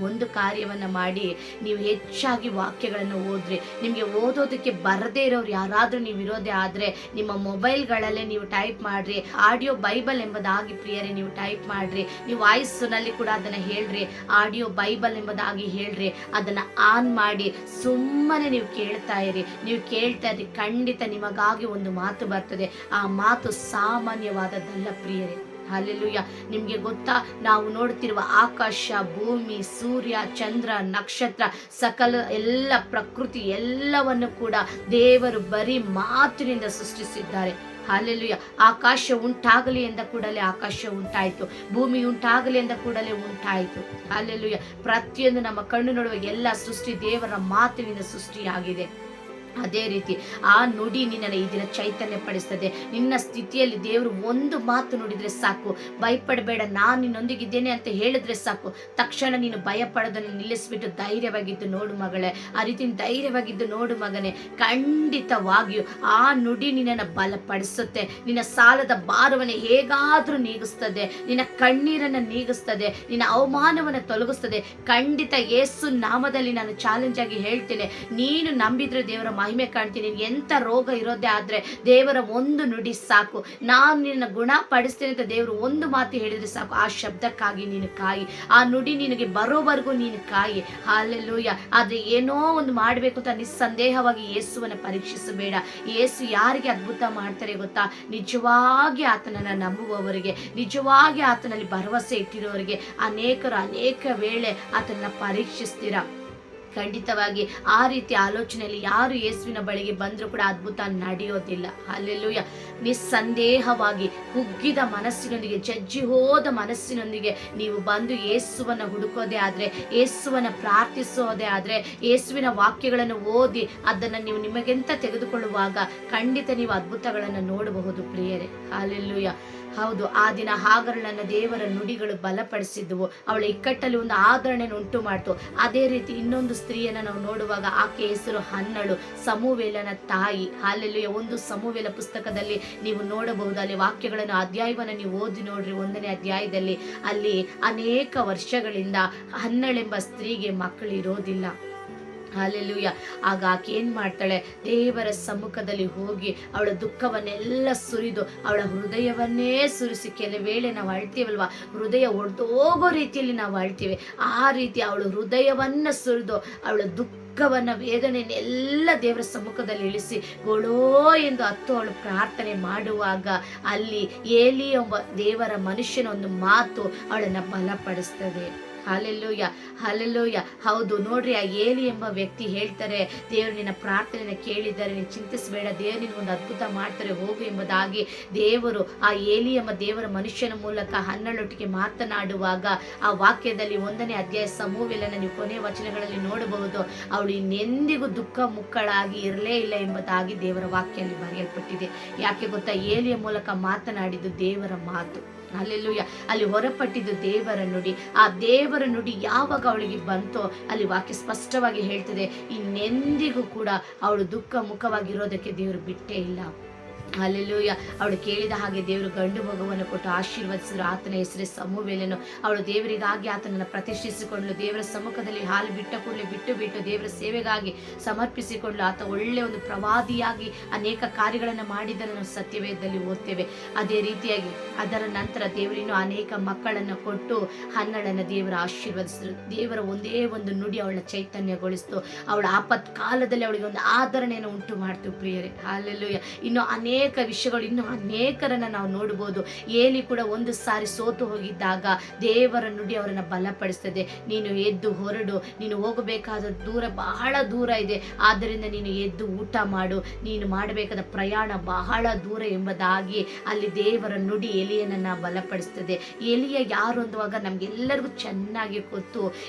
ಒಂದು ಕಾರ್ಯವನ್ನ ಮಾಡಿ, ನೀವು ಹೆಚ್ಚಾಗಿ ವಾಕ್ಯಗಳನ್ನು ಓದ್ರಿ. ನಿಮಗೆ ಓದೋದಕ್ಕೆ ಬರದೇ ಇರೋರು ಯಾರಾದ್ರೂ ನೀವು ಇರೋದೇ ಆದ್ರೆ ನಿಮ್ಮ ಮೊಬೈಲ್ಗಳಲ್ಲೇ ನೀವು ಟೈಪ್ ಮಾಡ್ರಿ, ಆಡಿಯೋ ಬೈಬಲ್ ಎಂಬುದಾಗಿ ಪ್ರಿಯರೇ ನೀವು ಟೈಪ್ ಮಾಡ್ರಿ. ನೀವು ವಾಯ್ಸ್ ನಲ್ಲಿ ಕೂಡ ಅದನ್ನ ಹೇಳ್ರಿ, ಆಡಿಯೋ ಬೈಬಲ್ ಎಂಬುದಾಗಿ ಹೇಳ್ರಿ. ಅದನ್ನ ಆನ್ ಮಾಡಿ ಸುಮ್ಮನೆ ನೀವು ಕೇಳ್ತಾ ಇರಿ. ನೀವು ಕೇಳ್ತಾ ಇರಿ, ಖಂಡಿತ ನಿಮಗಾಗಿ ಒಂದು ಮಾತು ಬರ್ತದೆ. ಆ ಮಾತು ಸಾಮಾನ್ಯವಾದದ್ದಲ್ಲ ಪ್ರಿಯರೇ. ಹಲ್ಲೆಲೂಯ್ಯ. ನಿಮ್ಗೆ ಗೊತ್ತಾ, ನಾವು ನೋಡ್ತಿರುವ ಆಕಾಶ, ಭೂಮಿ, ಸೂರ್ಯ, ಚಂದ್ರ, ನಕ್ಷತ್ರ, ಸಕಲ ಎಲ್ಲ ಪ್ರಕೃತಿ ಎಲ್ಲವನ್ನು ಕೂಡ ದೇವರು ಬರೀ ಮಾತಿನಿಂದ ಸೃಷ್ಟಿಸಿದ್ದಾರೆ. ಹಲ್ಲೆಲೂಯ್ಯ. ಆಕಾಶ ಉಂಟಾಗಲಿ ಎಂದ ಕೂಡಲೇ ಆಕಾಶ ಉಂಟಾಯಿತು, ಭೂಮಿ ಉಂಟಾಗಲಿ ಎಂದ ಕೂಡಲೇ ಉಂಟಾಯಿತು. ಹಲ್ಲೆಲೂಯ್ಯ. ಪ್ರತಿಯೊಂದು ನಮ್ಮ ಕಣ್ಣು ನೋಡುವ ಎಲ್ಲ ಸೃಷ್ಟಿ ದೇವರ ಮಾತಿನಿಂದ ಸೃಷ್ಟಿಯಾಗಿದೆ. ಅದೇ ರೀತಿ ಆ ನುಡಿ ನಿನ್ನನ್ನು ಈ ದಿನ ಚೈತನ್ಯ ಪಡಿಸ್ತದೆ. ನಿನ್ನ ಸ್ಥಿತಿಯಲ್ಲಿ ದೇವರು ಒಂದು ಮಾತು ನುಡಿದ್ರೆ ಸಾಕು, ಭಯಪಡಬೇಡ, ನಾನು ನಿನ್ನೊಂದಿಗಿದ್ದೇನೆ ಅಂತ ಹೇಳಿದ್ರೆ ಸಾಕು, ತಕ್ಷಣ ನೀನು ಭಯ ಪಡೋದನ್ನು ನಿಲ್ಲಿಸ್ಬಿಟ್ಟು ಧೈರ್ಯವಾಗಿದ್ದು ನೋಡು ಮಗಳೇ, ಆ ರೀತಿ ಧೈರ್ಯವಾಗಿದ್ದು ನೋಡು ಮಗನೇ. ಖಂಡಿತವಾಗಿಯೂ ಆ ನುಡಿ ನಿನ್ನನ್ನು ಬಲಪಡಿಸುತ್ತೆ. ನಿನ್ನ ಸಾಲದ ಭಾರವನ್ನು ಹೇಗಾದ್ರೂ ನೀಗಿಸ್ತದೆ, ನಿನ್ನ ಕಣ್ಣೀರನ್ನು ನೀಗಿಸ್ತದೆ, ನಿನ್ನ ಅವಮಾನವನ್ನು ತೊಲಗಿಸ್ತದೆ. ಖಂಡಿತ ಯೇಸು ನಾಮದಲ್ಲಿ ನಾನು ಚಾಲೆಂಜ್ ಆಗಿ ಹೇಳ್ತೇನೆ, ನೀನು ನಂಬಿದ್ರೆ ದೇವರ ಮಹಿಮೆ ಕಾಣ್ತೀನಿ. ಎಂಥ ರೋಗ ಇರೋದೇ ಆದರೆ ದೇವರ ಒಂದು ನುಡಿ ಸಾಕು, ನಾನು ನಿನ್ನ ಗುಣಪಡಿಸ್ತೇನೆ ಅಂತ ದೇವರು ಒಂದು ಮಾತು ಹೇಳಿದ್ರೆ ಸಾಕು. ಆ ಶಬ್ದಕ್ಕಾಗಿ ನೀನು ಕಾಯಿ, ಆ ನುಡಿ ನಿನಗೆ ಬರೋವರೆಗೂ ನೀನು ಕಾಯಿ. ಹಾಲೆಲೂಯ. ಆದರೆ ಏನೋ ಒಂದು ಮಾಡಬೇಕು ಅಂತ ನಿಸ್ಸಂದೇಹವಾಗಿ ಯೇಸುವನ್ನು ಪರೀಕ್ಷಿಸಬೇಡ. ಯೇಸು ಯಾರಿಗೆ ಅದ್ಭುತ ಮಾಡ್ತಾರೆ ಗೊತ್ತಾ? ನಿಜವಾಗಿ ಆತನನ್ನು ನಂಬುವವರಿಗೆ, ನಿಜವಾಗಿ ಆತನಲ್ಲಿ ಭರವಸೆ ಇಟ್ಟಿರೋರಿಗೆ. ಅನೇಕ ವೇಳೆ ಆತನನ್ನ ಪರೀಕ್ಷಿಸ್ತೀರಾ. ಖಂಡಿತವಾಗಿ ಆ ರೀತಿ ಆಲೋಚನೆಯಲ್ಲಿ ಯಾರು ಯೇಸುವಿನ ಬಳಿಗೆ ಬಂದರೂ ಕೂಡ ಅದ್ಭುತ ನಡೆಯೋದಿಲ್ಲ. ಹಲ್ಲೆಲೂಯ. ನಿಸ್ಸಂದೇಹವಾಗಿ ಕುಗ್ಗಿದ ಮನಸ್ಸಿನೊಂದಿಗೆ, ಜಜ್ಜಿ ಹೋದ ಮನಸ್ಸಿನೊಂದಿಗೆ ನೀವು ಬಂದು ಯೇಸುವನ್ನು ಹುಡುಕೋದೇ ಆದರೆ, ಯೇಸುವನ್ನು ಪ್ರಾರ್ಥಿಸೋದೇ ಆದರೆ, ಯೇಸುವಿನ ವಾಕ್ಯಗಳನ್ನು ಓದಿ ಅದನ್ನು ನೀವು ನಿಮಗೆಂತ ತೆಗೆದುಕೊಳ್ಳುವಾಗ ಖಂಡಿತ ನೀವು ಅದ್ಭುತಗಳನ್ನು ನೋಡಬಹುದು ಪ್ರಿಯರೇ. ಹಲ್ಲೆಲೂಯ. ಹೌದು, ಆ ದಿನ ಹಾಗರಳನ್ನ ದೇವರ ನುಡಿಗಳು ಬಲಪಡಿಸಿದ್ವು. ಅವಳ ಇಕ್ಕಟ್ಟಲ್ಲಿ ಒಂದು ಆದರಣೆಯನ್ನು ಉಂಟು ಮಾಡ್ತು. ಅದೇ ರೀತಿ ಇನ್ನೊಂದು ಸ್ತ್ರೀಯನ್ನ ನಾವು ನೋಡುವಾಗ ಆಕೆ ಹೆಸರು ಹನ್ನಳು, ಸಮುವೇಲನ ತಾಯಿ. ಹಾಲೆಲೂಯ. ಒಂದು ಸಮುವೇಲ ಪುಸ್ತಕದಲ್ಲಿ ನೀವು ನೋಡಬಹುದು, ಅಲ್ಲಿ ವಾಕ್ಯಗಳನ್ನು ಅಧ್ಯಾಯವನ್ನು ನೀವು ಓದಿ ನೋಡ್ರಿ. 1ನೇ ಅಧ್ಯಾಯದಲ್ಲಿ ಅಲ್ಲಿ ಅನೇಕ ವರ್ಷಗಳಿಂದ ಹನ್ನಳೆಂಬ ಸ್ತ್ರೀಗೆ ಮಕ್ಕಳು ಇರೋದಿಲ್ಲ. ಹಾಲೆಲೂಯ. ಆಗ ಆಕೆ ಏನ್ ಮಾಡ್ತಾಳೆ? ದೇವರ ಸಮ್ಮುಖದಲ್ಲಿ ಹೋಗಿ ಅವಳ ದುಃಖವನ್ನೆಲ್ಲ ಸುರಿದು ಅವಳ ಹೃದಯವನ್ನೇ ಸುರಿಸಿ, ಕೆಲವು ವೇಳೆ ನಾವು ಅಳ್ತೀವಲ್ವಾ, ಹೃದಯ ಒಡೆದೋಗೋ ರೀತಿಯಲ್ಲಿ ನಾವು ಅಳ್ತೀವಿ. ಆ ರೀತಿ ಅವಳು ಹೃದಯವನ್ನ ಸುರಿದು ಅವಳ ದುಃಖವನ್ನ, ವೇದನೆಯನ್ನೆಲ್ಲ ದೇವರ ಸಮ್ಮುಖದಲ್ಲಿ ಇಳಿಸಿ ಗೊಳೋ ಎಂದು ಅವಳು ಪ್ರಾರ್ಥನೆ ಮಾಡುವಾಗ ಅಲ್ಲಿ ಏಲಿ ಎಂಬ ದೇವರ ಮನುಷ್ಯನ ಒಂದು ಮಾತು ಅವಳನ್ನ ಬಲಪಡಿಸ್ತದೆ. Hallelujah, hallelujah. ಹೌದು ನೋಡ್ರಿ, ಆ ಏಲಿ ಎಂಬ ವ್ಯಕ್ತಿ ಹೇಳ್ತಾರೆ, ದೇವರು ನಿನ್ನ ಪ್ರಾರ್ಥನೆಯನ್ನು ಕೇಳಿದ್ದಾರೆ, ನೀನು ಚಿಂತಿಸಬೇಡ, ದೇವರು ನಿನಗೊಂದು ಅದ್ಭುತ ಮಾಡ್ತಾರೆ, ಹೋಗು ಎಂಬುದಾಗಿ ದೇವರು ಆ ಏಲಿ ಎಂಬ ದೇವರ ಮನುಷ್ಯನ ಮೂಲಕ ಹನ್ನಳೊಟ್ಟಿಗೆ ಮಾತನಾಡುವಾಗ ಆ ವಾಕ್ಯದಲ್ಲಿ 1ನೇ ಅಧ್ಯಾಯ ಸಮುವೇಲನ ನೀವು ಕೊನೆಯ ವಚನಗಳಲ್ಲಿ ನೋಡಬಹುದು. ಅವಳು ಇನ್ನೆಂದಿಗೂ ದುಃಖ ಮುಕ್ಕಳಾಗಿ ಇರಲೇ ಇಲ್ಲ ಎಂಬುದಾಗಿ ದೇವರ ವಾಕ್ಯದಲ್ಲಿ ಬರೆಯಲ್ಪಟ್ಟಿದೆ. ಯಾಕೆ ಗೊತ್ತಾ? ಏಲಿಯ ಮೂಲಕ ಮಾತನಾಡಿದ್ದು ದೇವರ ಮಾತು. ಅಲ್ಲೆಲ್ಲೂಯ. ಅಲ್ಲಿ ಹೊರಪಟ್ಟಿದ್ದು ದೇವರ ನುಡಿ. ಆ ದೇವರ ನುಡಿ ಯಾವಾಗ ಅವಳಿಗೆ ಬಂತೋ ಅಲ್ಲಿ ವಾಕ್ಯ ಸ್ಪಷ್ಟವಾಗಿ ಹೇಳ್ತದೆ, ಇನ್ನೆಂದಿಗೂ ಕೂಡ ಅವಳು ದುಃಖ ಮುಖವಾಗಿರೋದಕ್ಕೆ ದೇವರು ಬಿಟ್ಟೇ ಇಲ್ಲ. ಹಲ್ಲೆಲೂಯ. ಅವಳು ಕೇಳಿದ ಹಾಗೆ ದೇವರು ಗಂಡು ಮಗುವನ್ನು ಕೊಟ್ಟು ಆಶೀರ್ವದಿಸಿದ್ರು. ಆತನ ಹೆಸರೇ ಸಮುವೇಲನು. ಅವಳು ದೇವರಿಗಾಗಿ ಆತನನ್ನು ಪ್ರತಿಷ್ಠಿಸಿಕೊಂಡ್ಳು. ದೇವರ ಸಮ್ಮುಖದಲ್ಲಿ ಹಾಲು ಬಿಟ್ಟ ಕೂಡಲೇ ಬಿಟ್ಟು ದೇವರ ಸೇವೆಗಾಗಿ ಸಮರ್ಪಿಸಿಕೊಂಡ್ಳು. ಆತ ಒಳ್ಳೆ ಒಂದು ಪ್ರವಾದಿಯಾಗಿ ಅನೇಕ ಕಾರ್ಯಗಳನ್ನು ಮಾಡಿದ್ದನ್ನು ನಾವು ಸತ್ಯವೇದದಲ್ಲಿ ಓದ್ತೇವೆ. ಅದೇ ರೀತಿಯಾಗಿ ಅದರ ನಂತರ ದೇವರಿನ್ನು ಅನೇಕ ಮಕ್ಕಳನ್ನು ಕೊಟ್ಟು ಹನ್ನಳನ್ನು ದೇವರ ಆಶೀರ್ವದಿಸಿದ್ರು. ದೇವರ ಒಂದೇ ಒಂದು ನುಡಿ ಅವಳನ್ನ ಚೈತನ್ಯಗೊಳಿಸ್ತು. ಅವಳ ಆಪತ್ ಕಾಲದಲ್ಲಿ ಅವಳಿಗೆ ಒಂದು ಆದರಣೆಯನ್ನು ಉಂಟು ಮಾಡ್ತು ಪ್ರಿಯರೇ. ಹಲ್ಲೆಲೂಯ. ಇನ್ನು ಅನೇಕ ವಿಷಯಗಳು, ಇನ್ನು ಅನೇಕರನ್ನ ನಾವು ನೋಡಬಹುದು. ಏಲಿ ಕೂಡ ಒಂದು ಸಾರಿ ಸೋತು ಹೋಗಿದ್ದಾಗ ದೇವರ ನುಡಿ ಅವರನ್ನ ಬಲಪಡಿಸ್ತದೆ. ನೀನು ಎದ್ದು ಹೊರಡು, ನೀನು ಹೋಗಬೇಕಾದ ದೂರ ಬಹಳ ದೂರ ಇದೆ, ಆದ್ದರಿಂದ ನೀನು ಎದ್ದು ಊಟ ಮಾಡು, ನೀನು ಮಾಡಬೇಕಾದ ಪ್ರಯಾಣ ಬಹಳ ದೂರ ಎಂಬುದಾಗಿ ಅಲ್ಲಿ ದೇವರ ನುಡಿ ಎಲಿಯನನ್ನ ಬಲಪಡಿಸ್ತದೆ. ಎಲಿಯ ಯಾರು ಅಂದುವಾಗ ನಮ್ಗೆಲ್ಲರಿಗೂ ಚೆನ್ನಾಗಿ ಗೊತ್ತು.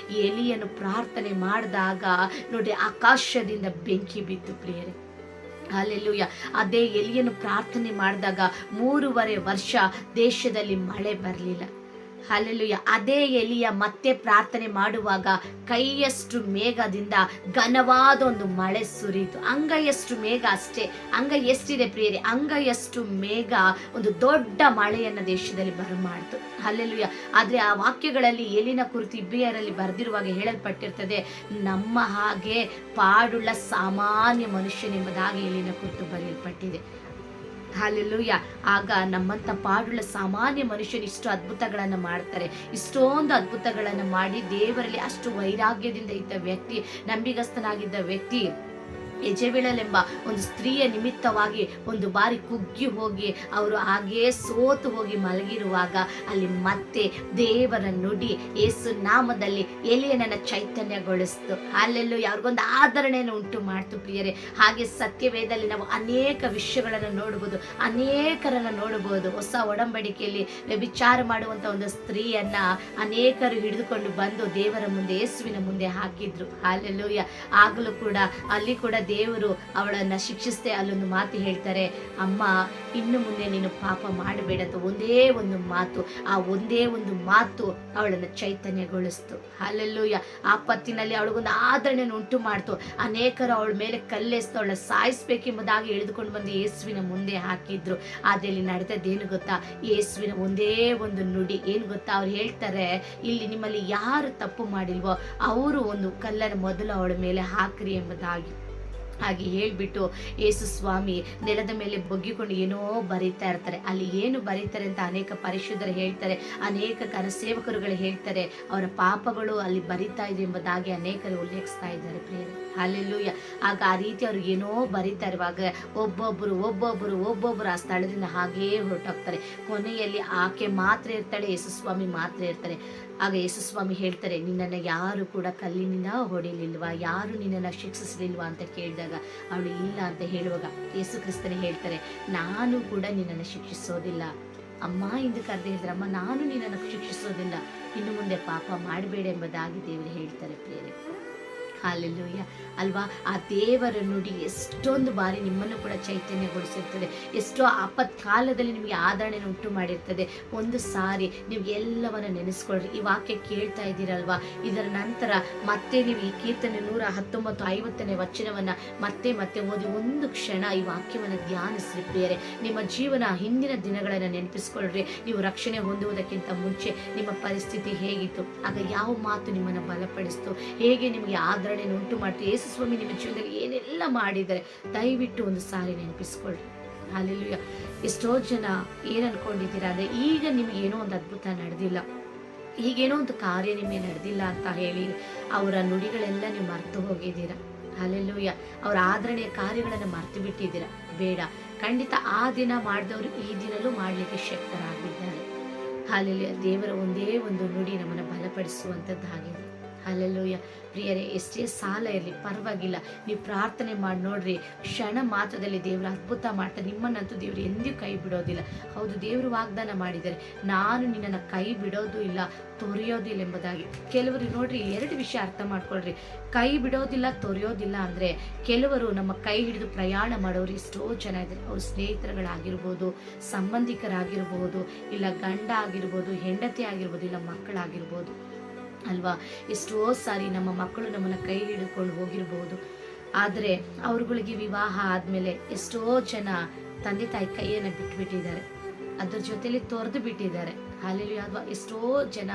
ಎಲಿಯನು ಪ್ರಾರ್ಥನೆ ಮಾಡಿದಾಗ ನೋಡಿ ಆಕಾಶದಿಂದ ಬೆಂಕಿ ಬಿದ್ದು ಪ್ರಿಯರೇ. ಹಲ್ಲೆಲೂಯ. ಅದೇ ಎಲಿಯನು ಪ್ರಾರ್ಥನೆ ಮಾಡಿದಾಗ 3.5 ವರ್ಷ ದೇಶದಲ್ಲಿ ಮಳೆ ಬರಲಿಲ್ಲ. ಹಲ್ಲೆಲೂಯ. ಅದೇ ಎಲಿಯ ಮತ್ತೆ ಪ್ರಾರ್ಥನೆ ಮಾಡುವಾಗ ಕೈಯಷ್ಟು ಮೇಘದಿಂದ ಘನವಾದ ಒಂದು ಮಳೆ ಸುರಿಯಿತು. ಅಂಗೈಯಷ್ಟು ಮೇಘ ಅಷ್ಟೇ. ಅಂಗೈ ಎಷ್ಟಿದೆ ಪ್ರಿಯರೇ? ಅಂಗೈಯಷ್ಟು ಮೇಘ ಒಂದು ದೊಡ್ಡ ಮಳೆಯನ್ನ ದೇಶದಲ್ಲಿ ಬರಮಾಡ್ತು. ಹಲ್ಲೆಲೂಯ. ಆದ್ರೆ ಆ ವಾಕ್ಯಗಳಲ್ಲಿ ಎಲಿನ ಕುರಿತು ಇಬ್ರಿಯರಲ್ಲಿ ಬರೆದಿರುವಾಗ ಹೇಳಲ್ಪಟ್ಟಿರ್ತದೆ, ನಮ್ಮ ಹಾಗೆ ಪಾಡುಳ್ಳ ಸಾಮಾನ್ಯ ಮನುಷ್ಯನೆಂಬುದಾಗಿ ಎಲಿನ ಕುರಿತು ಬರೆಯಲ್ಪಟ್ಟಿದೆ. ಹಲ್ಲೆಲೂಯ. ಆಗ ನಮ್ಮಂತ ಪಾಡುಳ್ಳ ಸಾಮಾನ್ಯ ಮನುಷ್ಯನು ಇಷ್ಟು ಅದ್ಭುತಗಳನ್ನು ಮಾಡ್ತಾರೆ. ಇಷ್ಟೊಂದು ಅದ್ಭುತಗಳನ್ನು ಮಾಡಿ ದೇವರಲ್ಲಿ ಅಷ್ಟು ವೈರಾಗ್ಯದಿಂದ ಇದ್ದ ವ್ಯಕ್ತಿ, ನಂಬಿಗಸ್ತನಾಗಿದ್ದ ವ್ಯಕ್ತಿ ಯೆಜೆಬೇಲಳೆಂಬ ಒಂದು ಸ್ತ್ರೀಯ ನಿಮಿತ್ತವಾಗಿ ಒಂದು ಬಾರಿ ಕುಗ್ಗಿ ಹೋಗಿ ಅವರು ಹಾಗೇ ಸೋತು ಹೋಗಿ ಮಲಗಿರುವಾಗ ಅಲ್ಲಿ ಮತ್ತೆ ದೇವರ ನುಡಿ ಯೇಸು ನಾಮದಲ್ಲಿ ಎಲಿಯನನ್ನ ಚೈತನ್ಯಗೊಳಿಸ್ತು. ಅಲ್ಲೆಲ್ಲೂ ಯಾರಿಗೊಂದು ಆದರಣೆಯನ್ನು ಉಂಟು ಮಾಡ್ತು ಪ್ರಿಯರೇ. ಹಾಗೆ ಸತ್ಯವೇದದಲ್ಲಿ ನಾವು ಅನೇಕ ವಿಷಯಗಳನ್ನು ನೋಡಬಹುದು, ಅನೇಕರನ್ನ ನೋಡಬಹುದು. ಹೊಸ ಒಡಂಬಡಿಕೆಯಲ್ಲಿ ವ್ಯಭಿಚಾರ ಮಾಡುವಂತ ಒಂದು ಸ್ತ್ರೀಯನ್ನ ಅನೇಕರು ಹಿಡಿದುಕೊಂಡು ಬಂದು ದೇವರ ಮುಂದೆ, ಯೇಸುವಿನ ಮುಂದೆ ಹಾಕಿದ್ರು. ಅಲ್ಲೆಲ್ಲೂಯ. ಆಗಲೂ ಕೂಡ ಅಲ್ಲಿ ಕೂಡ ದೇವರು ಅವಳನ್ನ ಶಿಕ್ಷಿಸದೆ ಅಲ್ಲೊಂದು ಮಾತು ಹೇಳ್ತಾರೆ, ಅಮ್ಮ ಇನ್ನು ಮುಂದೆ ನೀನು ಪಾಪ ಮಾಡಬೇಡ ಅಂತ ಒಂದೇ ಒಂದು ಮಾತು. ಆ ಒಂದೇ ಒಂದು ಮಾತು ಅವಳನ್ನು ಚೈತನ್ಯಗೊಳಿಸ್ತು. ಹಲ್ಲೆಲೂಯ. ಆಪತ್ತಿನಲ್ಲಿ ಅವಳಿಗೊಂದು ಆದರಣೆಯನ್ನು ಉಂಟು ಮಾಡ್ತು. ಅನೇಕರು ಅವಳ ಮೇಲೆ ಕಲ್ಲೆಸ್ತು ಅವಳ ಸಾಯಿಸ್ಬೇಕೆಂಬುದಾಗಿ ಎಳೆದುಕೊಂಡು ಬಂದು ಯೇಸುವಿನ ಮುಂದೆ ಹಾಕಿದ್ರು. ಆದ್ರೆ ಇಲ್ಲಿ ನಡೆದದ್ದೇನು ಗೊತ್ತಾ? ಯೇಸುವಿನ ಒಂದೇ ಒಂದು ನುಡಿ ಏನು ಗೊತ್ತಾ? ಅವ್ರು ಹೇಳ್ತಾರೆ, ಇಲ್ಲಿ ನಿಮ್ಮಲ್ಲಿ ಯಾರು ತಪ್ಪು ಮಾಡಿಲ್ವೋ ಅವರು ಒಂದು ಕಲ್ಲನ್ನು ಮೊದಲು ಅವಳ ಮೇಲೆ ಹಾಕ್ರಿ ಎಂಬುದಾಗಿ. ಹಾಗೆ ಹೇಳ್ಬಿಟ್ಟು ಯೇಸು ಸ್ವಾಮಿ ನೆಲದ ಮೇಲೆ ಬಗ್ಗಿಕೊಂಡು ಏನೋ ಬರೀತಾ ಇರ್ತಾರೆ. ಅಲ್ಲಿ ಏನು ಬರೀತಾರೆ ಅಂತ ಅನೇಕ ಪರಿಶುದ್ಧರು ಹೇಳ್ತಾರೆ, ಅನೇಕ ಕರಸೇವಕರುಗಳು ಹೇಳ್ತಾರೆ. ಅವರ ಪಾಪಗಳು ಅಲ್ಲಿ ಬರಿತಾ ಇದೆ ಎಂಬುದಾಗಿ ಅನೇಕರು ಉಲ್ಲೇಖಿಸ್ತಾ ಇದ್ದಾರೆ ಪ್ರಿಯರೇ. ಹಲ್ಲೆಲೂಯ. ಆಗ ಆ ರೀತಿ ಅವ್ರು ಏನೋ ಬರೀತಾ ಇರುವಾಗ ಒಬ್ಬೊಬ್ಬರು ಆ ಸ್ಥಳದಿಂದ ಹಾಗೇ ಹೊರಟೋಗ್ತಾರೆ. ಕೊನೆಯಲ್ಲಿ ಆಕೆ ಮಾತ್ರ ಇರ್ತಾಳೆ, ಯೇಸು ಸ್ವಾಮಿ ಮಾತ್ರ ಇರ್ತಾರೆ. ಆಗ ಯೇಸು ಸ್ವಾಮಿ ಹೇಳ್ತಾರೆ, ನಿನ್ನನ್ನು ಯಾರು ಕೂಡ ಕಲ್ಲಿನಿಂದ ಹೊಡಿಲಿಲ್ವಾ, ಯಾರು ನಿನ್ನನ್ನು ಶಿಕ್ಷಿಸಲಿಲ್ವಾ ಅಂತ ಕೇಳಿದಾಗ ಅವಳು ಇಲ್ಲ ಅಂತ ಹೇಳುವಾಗ ಯೇಸು ಕ್ರಿಸ್ತನೇ ಹೇಳ್ತಾರೆ, ನಾನು ಕೂಡ ನಿನ್ನನ್ನು ಶಿಕ್ಷಿಸೋದಿಲ್ಲ ಅಮ್ಮ ಎಂದು ಕರೆದು ಹೇಳಿದ್ರೆ, ಅಮ್ಮ ನಾನು ನಿನ್ನನ್ನು ಶಿಕ್ಷಿಸೋದಿಲ್ಲ, ಇನ್ನು ಮುಂದೆ ಪಾಪ ಮಾಡಬೇಡ ಎಂಬುದಾಗಿ ದೇವರು ಹೇಳ್ತಾರೆ ಪ್ರಿಯರೇ. ಹಾಲೆಲೂಯ ಅಲ್ವಾ. ಆ ದೇವರ ನುಡಿ ಎಷ್ಟೊಂದು ಬಾರಿ ನಿಮ್ಮನ್ನು ಕೂಡ ಚೈತನ್ಯಗೊಳಿಸಿರ್ತದೆ, ಎಷ್ಟೋ ಆಪತ್ಕಾಲದಲ್ಲಿ ನಿಮಗೆ ಆದರಣೆ ಉಂಟು ಮಾಡಿರ್ತದೆ. ಒಂದು ಸಾರಿ ನೀವು ಎಲ್ಲವನ್ನ ನೆನೆಸ್ಕೊಳ್ರಿ. ಈ ವಾಕ್ಯ ಕೇಳ್ತಾ ಇದ್ದೀರಲ್ವಾ, ಇದರ ನಂತರ ಮತ್ತೆ ನೀವು ಈ ಕೀರ್ತನೆ 119-50 ವಚನವನ್ನ ಮತ್ತೆ ಮತ್ತೆ ಓದಿ ಒಂದು ಕ್ಷಣ ಈ ವಾಕ್ಯವನ್ನ ಧ್ಯಾನಿಸ್ರಿ ಪ್ರಿಯರೇ. ನಿಮ್ಮ ಜೀವನ ಹಿಂದಿನ ದಿನಗಳನ್ನ ನೆನಪಿಸ್ಕೊಳ್ರಿ. ನೀವು ರಕ್ಷಣೆ ಹೊಂದುವುದಕ್ಕಿಂತ ಮುಂಚೆ ನಿಮ್ಮ ಪರಿಸ್ಥಿತಿ ಹೇಗಿತ್ತು, ಆಗ ಯಾವ ಮಾತು ನಿಮ್ಮನ್ನು ಬಲಪಡಿಸ್ತು, ಹೇಗೆ ನಿಮಗೆ ಆದರಣೆ ಉಂಟು ಮಾಡ್ತೀವಿ, ಯೇಸು ಸ್ವಾಮಿ ನಿಮ್ಮ ಜೀವನದಲ್ಲಿ ಏನೆಲ್ಲ ಮಾಡಿದ್ದಾರೆ, ದಯವಿಟ್ಟು ಒಂದು ಸಾರಿ ನೆನಪಿಸ್ಕೊಳ್ರಿ. ಹಾಲೆಲೂಯ. ಎಷ್ಟೋ ಜನ ಏನ್ ಅನ್ಕೊಂಡಿದ್ದೀರಾ ಅಂದ್ರೆ, ಈಗ ನಿಮ್ಗೆ ಏನೋ ಒಂದು ಅದ್ಭುತ ನಡೆದಿಲ್ಲ, ಈಗೇನೋ ಒಂದು ಕಾರ್ಯ ನಿಮಗೆ ನಡೆದಿಲ್ಲ ಅಂತ ಹೇಳಿ ಅವರ ನುಡಿಗಳೆಲ್ಲ ನೀವು ಮರೆತು ಹೋಗಿದ್ದೀರಾ. ಹಾಲೆಲೂಯ. ಅವರ ಆದರಣೆಯ ಕಾರ್ಯಗಳನ್ನು ಮರೆತು ಬಿಟ್ಟಿದ್ದೀರಾ. ಬೇಡ, ಖಂಡಿತ ಆ ದಿನ ಮಾಡಿದವರು ಈ ದಿನಲ್ಲೂ ಮಾಡ್ಲಿಕ್ಕೆ ಶಕ್ತರಾಗಿದ್ದಾರೆ. ಹಾಲೆಲೂಯ. ದೇವರ ಒಂದೇ ಒಂದು ನುಡಿ ನಮ್ಮನ್ನು ಬಲಪಡಿಸುವಂಥದ್ದಾಗಿದೆ. ಹಾಲೆಲೂಯ. ಪ್ರಿಯರೇ, ಎಷ್ಟೇ ಸಾಲ ಇರಲಿ ಪರವಾಗಿಲ್ಲ, ನೀವು ಪ್ರಾರ್ಥನೆ ಮಾಡಿ ನೋಡ್ರಿ, ಕ್ಷಣ ಮಾತ್ರದಲ್ಲಿ ದೇವರು ಅದ್ಭುತ ಮಾಡ್ತಾರೆ. ನಿಮ್ಮನ್ನಂತೂ ದೇವರು ಎಂದೂ ಕೈ ಬಿಡೋದಿಲ್ಲ. ಹೌದು, ದೇವರು ವಾಗ್ದಾನ ಮಾಡಿದ್ದಾರೆ, ನಾನು ನಿನ್ನನ್ನು ಕೈ ಬಿಡೋದು ಇಲ್ಲ, ತೊರೆಯೋದಿಲ್ಲ ಎಂಬುದಾಗಿ. ಕೆಲವರು ನೋಡ್ರಿ, 2 ವಿಷಯ ಅರ್ಥ ಮಾಡ್ಕೊಳ್ರಿ. ಕೈ ಬಿಡೋದಿಲ್ಲ, ತೊರೆಯೋದಿಲ್ಲ ಅಂದ್ರೆ, ಕೆಲವರು ನಮ್ಮ ಕೈ ಹಿಡಿದು ಪ್ರಯಾಣ ಮಾಡೋರು ಎಷ್ಟೋ ಜನ ಇದ್ದಾರೆ. ಅವ್ರ ಸ್ನೇಹಿತರುಗಳಾಗಿರ್ಬೋದು, ಸಂಬಂಧಿಕರಾಗಿರ್ಬೋದು, ಇಲ್ಲ ಗಂಡ ಆಗಿರ್ಬೋದು, ಹೆಂಡತಿ ಆಗಿರ್ಬೋದು, ಇಲ್ಲ ಮಕ್ಕಳಾಗಿರ್ಬೋದು ಅಲ್ವಾ. ಎಷ್ಟೋ ಸಾರಿ ನಮ್ಮ ಮಕ್ಕಳು ನಮ್ಮನ್ನ ಕೈ ಹಿಡ್ಕೊಂಡು ಹೋಗಿರ್ಬೋದು. ಆದರೆ ಅವ್ರುಗಳಿಗೆ ವಿವಾಹ ಆದ್ಮೇಲೆ ಎಷ್ಟೋ ಜನ ತಂದೆ ತಾಯಿ ಕೈಯನ್ನು ಬಿಟ್ಬಿಟ್ಟಿದ್ದಾರೆ, ಅದ್ರ ಜೊತೆಲಿ ತೊರೆದು ಬಿಟ್ಟಿದ್ದಾರೆ. ಹಾಲೆಲೂಯ. ಅಥವಾ ಎಷ್ಟೋ ಜನ